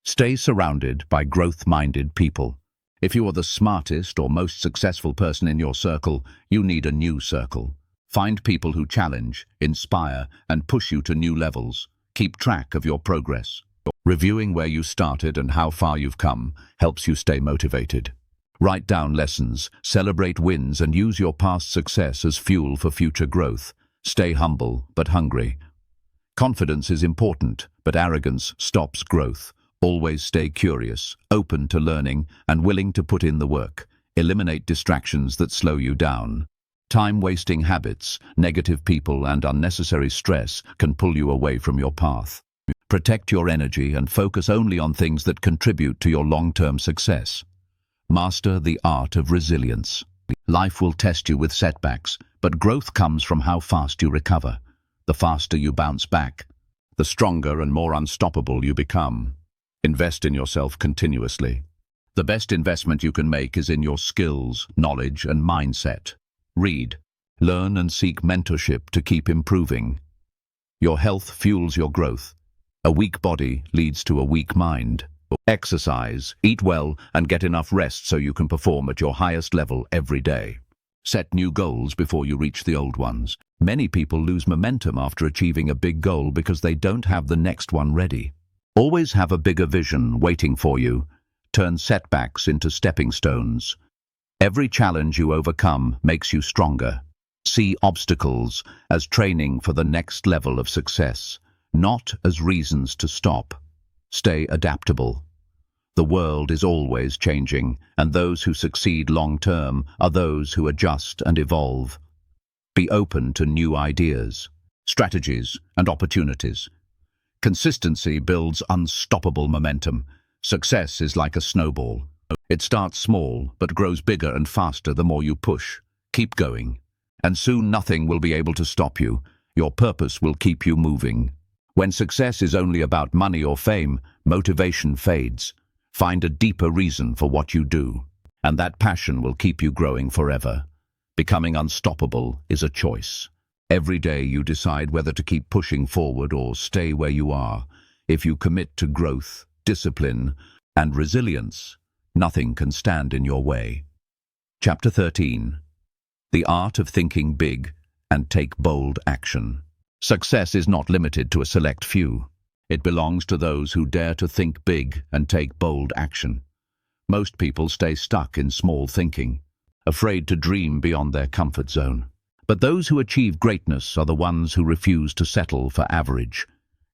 Stay surrounded by growth-minded people. If you are the smartest or most successful person in your circle, you need a new circle. Find people who challenge, inspire, and push you to new levels. Keep track of your progress. Reviewing where you started and how far you've come helps you stay motivated. Write down lessons, celebrate wins, and use your past success as fuel for future growth. Stay humble but hungry. Confidence is important, but arrogance stops growth. Always stay curious, open to learning, and willing to put in the work. Eliminate distractions that slow you down. Time-wasting habits, negative people, and unnecessary stress can pull you away from your path. Protect your energy and focus only on things that contribute to your long-term success. Master the art of resilience. Life will test you with setbacks, but growth comes from how fast you recover. The faster you bounce back, the stronger and more unstoppable you become. Invest in yourself continuously. The best investment you can make is in your skills, knowledge, and mindset. Read, learn, and seek mentorship to keep improving. Your health fuels your growth. A weak body leads to a weak mind. Exercise, eat well, and get enough rest so you can perform at your highest level every day. Set new goals before you reach the old ones. Many people lose momentum after achieving a big goal because they don't have the next one ready. Always have a bigger vision waiting for you. Turn setbacks into stepping stones. Every challenge you overcome makes you stronger. See obstacles as training for the next level of success, not as reasons to stop. Stay adaptable. The world is always changing, and those who succeed long-term are those who adjust and evolve. Be open to new ideas, strategies, and opportunities. Consistency builds unstoppable momentum. Success is like a snowball. It starts small, but grows bigger and faster the more you push. Keep going, and soon nothing will be able to stop you. Your purpose will keep you moving. When success is only about money or fame, motivation fades. Find a deeper reason for what you do, and that passion will keep you growing forever. Becoming unstoppable is a choice. Every day you decide whether to keep pushing forward or stay where you are. If you commit to growth, discipline, and resilience, nothing can stand in your way. Chapter 13. The Art of Thinking Big and Take Bold Action. Success is not limited to a select few. It belongs to those who dare to think big and take bold action. Most people stay stuck in small thinking, afraid to dream beyond their comfort zone. But those who achieve greatness are the ones who refuse to settle for average.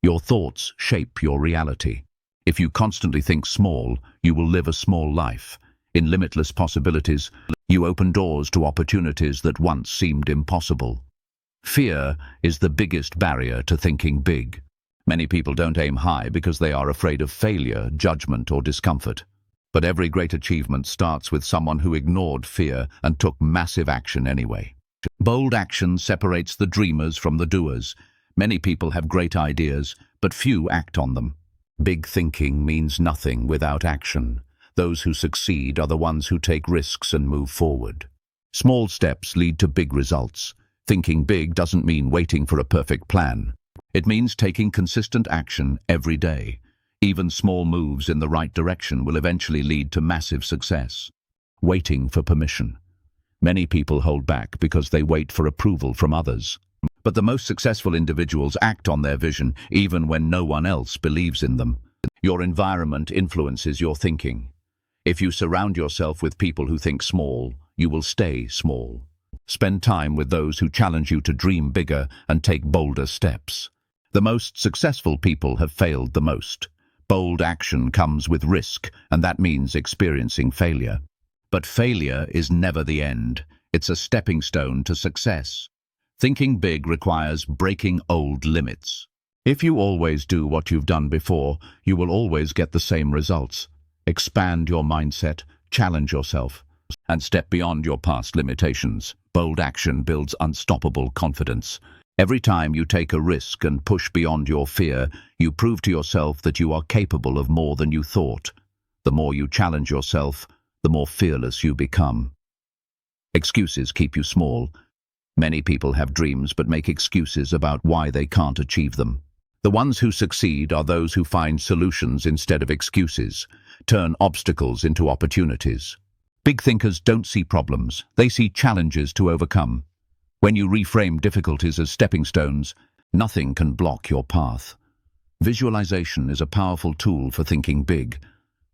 Your thoughts shape your reality. If you constantly think small, you will live a small life. In limitless possibilities, you open doors to opportunities that once seemed impossible. Fear is the biggest barrier to thinking big. Many people don't aim high because they are afraid of failure, judgment, or discomfort. But every great achievement starts with someone who ignored fear and took massive action anyway. Bold action separates the dreamers from the doers. Many people have great ideas, but few act on them. Big thinking means nothing without action. Those who succeed are the ones who take risks and move forward. Small steps lead to big results. Thinking big doesn't mean waiting for a perfect plan. It means taking consistent action every day. Even small moves in the right direction will eventually lead to massive success. Waiting for permission. Many people hold back because they wait for approval from others. But the most successful individuals act on their vision even when no one else believes in them. Your environment influences your thinking. If you surround yourself with people who think small, you will stay small. Spend time with those who challenge you to dream bigger and take bolder steps. The most successful people have failed the most. Bold action comes with risk, and that means experiencing failure. But failure is never the end. It's a stepping stone to success. Thinking big requires breaking old limits. If you always do what you've done before, you will always get the same results. Expand your mindset, challenge yourself, and step beyond your past limitations. Bold action builds unstoppable confidence. Every time you take a risk and push beyond your fear, you prove to yourself that you are capable of more than you thought. The more you challenge yourself, the more fearless you become. Excuses keep you small. Many people have dreams but make excuses about why they can't achieve them. The ones who succeed are those who find solutions instead of excuses, turn obstacles into opportunities. Big thinkers don't see problems, they see challenges to overcome. When you reframe difficulties as stepping stones, nothing can block your path. Visualization is a powerful tool for thinking big.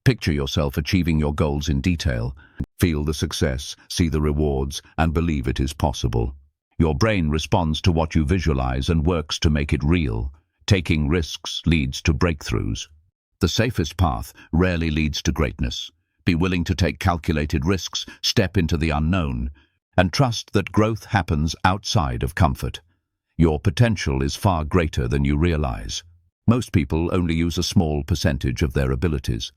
Picture yourself achieving your goals in detail. Feel the success, see the rewards, and believe it is possible. Your brain responds to what you visualize and works to make it real. Taking risks leads to breakthroughs. The safest path rarely leads to greatness. Be willing to take calculated risks, step into the unknown, and trust that growth happens outside of comfort. Your potential is far greater than you realize. Most people only use a small percentage of their abilities.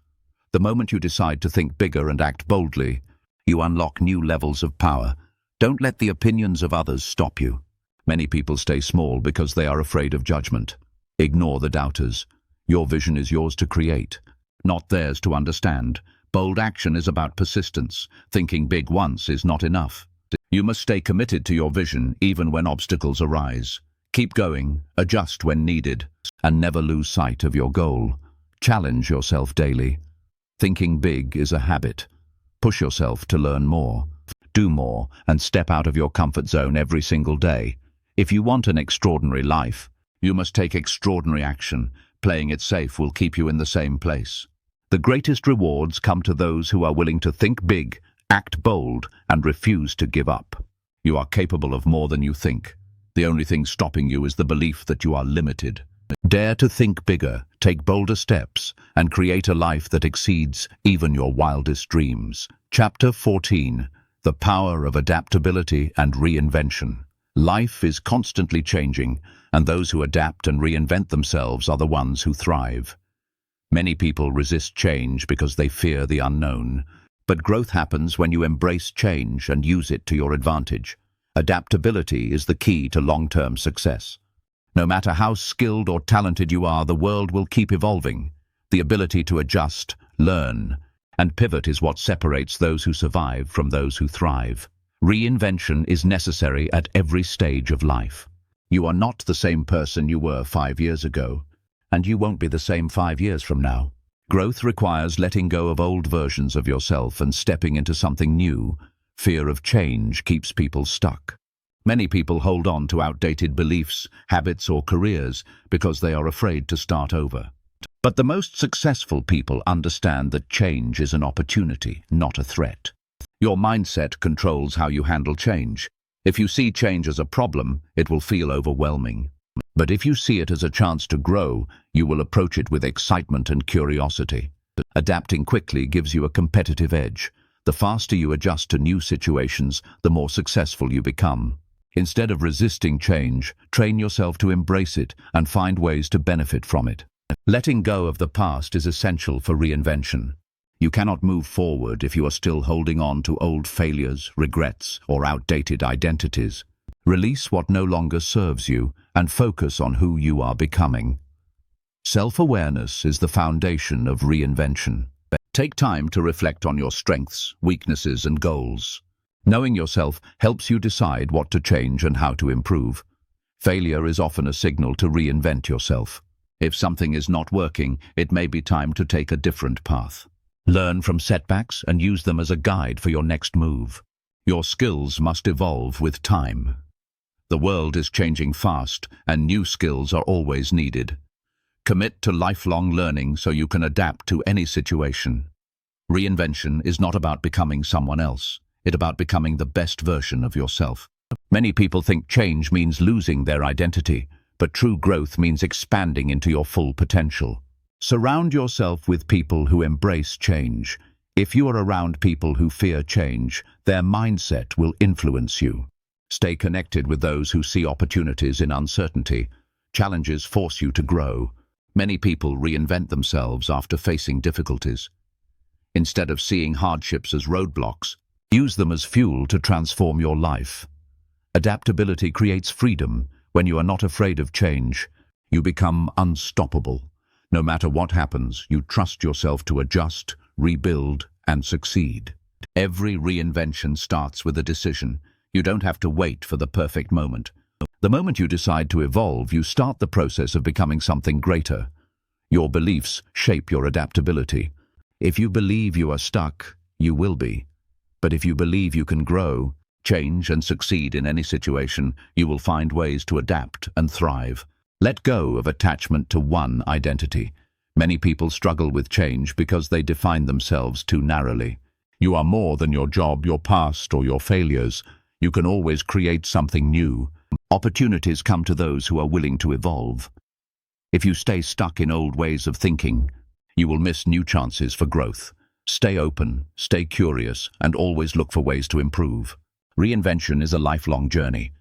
The moment you decide to think bigger and act boldly, you unlock new levels of power. Don't let the opinions of others stop you. Many people stay small because they are afraid of judgment. Ignore the doubters. Your vision is yours to create, not theirs to understand. Bold action is about persistence. Thinking big once is not enough. You must stay committed to your vision even when obstacles arise. Keep going, adjust when needed, and never lose sight of your goal. Challenge yourself daily. Thinking big is a habit. Push yourself to learn more, do more, and step out of your comfort zone every single day. If you want an extraordinary life, you must take extraordinary action. Playing it safe will keep you in the same place. The greatest rewards come to those who are willing to think big, act bold, and refuse to give up. You are capable of more than you think. The only thing stopping you is the belief that you are limited. Dare to think bigger, take bolder steps, and create a life that exceeds even your wildest dreams. Chapter 14. The Power of Adaptability and Reinvention. Life is constantly changing, and those who adapt and reinvent themselves are the ones who thrive. Many people resist change because they fear the unknown. But growth happens when you embrace change and use it to your advantage. Adaptability is the key to long-term success. No matter how skilled or talented you are, the world will keep evolving. The ability to adjust, learn, and pivot is what separates those who survive from those who thrive. Reinvention is necessary at every stage of life. You are not the same person you were 5 years ago, and you won't be the same 5 years from now. Growth requires letting go of old versions of yourself and stepping into something new. Fear of change keeps people stuck. Many people hold on to outdated beliefs, habits, or careers because they are afraid to start over. But the most successful people understand that change is an opportunity, not a threat. Your mindset controls how you handle change. If you see change as a problem, it will feel overwhelming. But if you see it as a chance to grow, you will approach it with excitement and curiosity. Adapting quickly gives you a competitive edge. The faster you adjust to new situations, the more successful you become. Instead of resisting change, train yourself to embrace it and find ways to benefit from it. Letting go of the past is essential for reinvention. You cannot move forward if you are still holding on to old failures, regrets, or outdated identities. Release what no longer serves you and focus on who you are becoming. Self-awareness is the foundation of reinvention. Take time to reflect on your strengths, weaknesses, and goals. Knowing yourself helps you decide what to change and how to improve. Failure is often a signal to reinvent yourself. If something is not working, it may be time to take a different path. Learn from setbacks and use them as a guide for your next move. Your skills must evolve with time. The world is changing fast, and new skills are always needed. Commit to lifelong learning so you can adapt to any situation. Reinvention is not about becoming someone else. It's about becoming the best version of yourself. Many people think change means losing their identity, but true growth means expanding into your full potential. Surround yourself with people who embrace change. If you are around people who fear change, their mindset will influence you. Stay connected with those who see opportunities in uncertainty. Challenges force you to grow. Many people reinvent themselves after facing difficulties. Instead of seeing hardships as roadblocks, use them as fuel to transform your life. Adaptability creates freedom. When you are not afraid of change, you become unstoppable. No matter what happens, you trust yourself to adjust, rebuild, and succeed. Every reinvention starts with a decision. You don't have to wait for the perfect moment. The moment you decide to evolve, you start the process of becoming something greater. Your beliefs shape your adaptability. If you believe you are stuck, you will be. But if you believe you can grow, change, and succeed in any situation, you will find ways to adapt and thrive. Let go of attachment to one identity. Many people struggle with change because they define themselves too narrowly. You are more than your job, your past, or your failures. You can always create something new. Opportunities come to those who are willing to evolve. If you stay stuck in old ways of thinking, you will miss new chances for growth. Stay open, stay curious, and always look for ways to improve. Reinvention is a lifelong journey.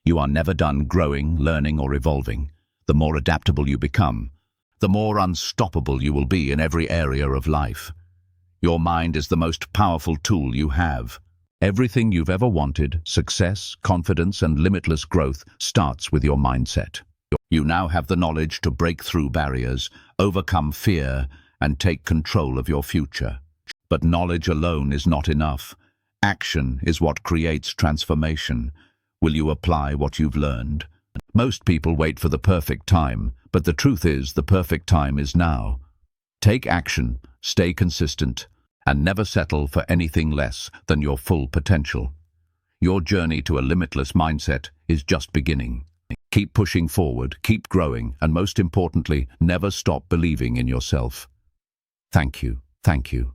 You are never done growing, learning, or evolving. The more adaptable you become, the more unstoppable you will be in every area of life. Your mind is the most powerful tool you have. Everything you've ever wanted, success, confidence, and limitless growth, starts with your mindset. You now have the knowledge to break through barriers, overcome fear, and take control of your future. But knowledge alone is not enough. Action is what creates transformation. Will you apply what you've learned? Most people wait for the perfect time, but the truth is the perfect time is now. Take action, stay consistent, and never settle for anything less than your full potential. Your journey to a limitless mindset is just beginning. Keep pushing forward, keep growing, and most importantly, never stop believing in yourself. Thank you. Thank you.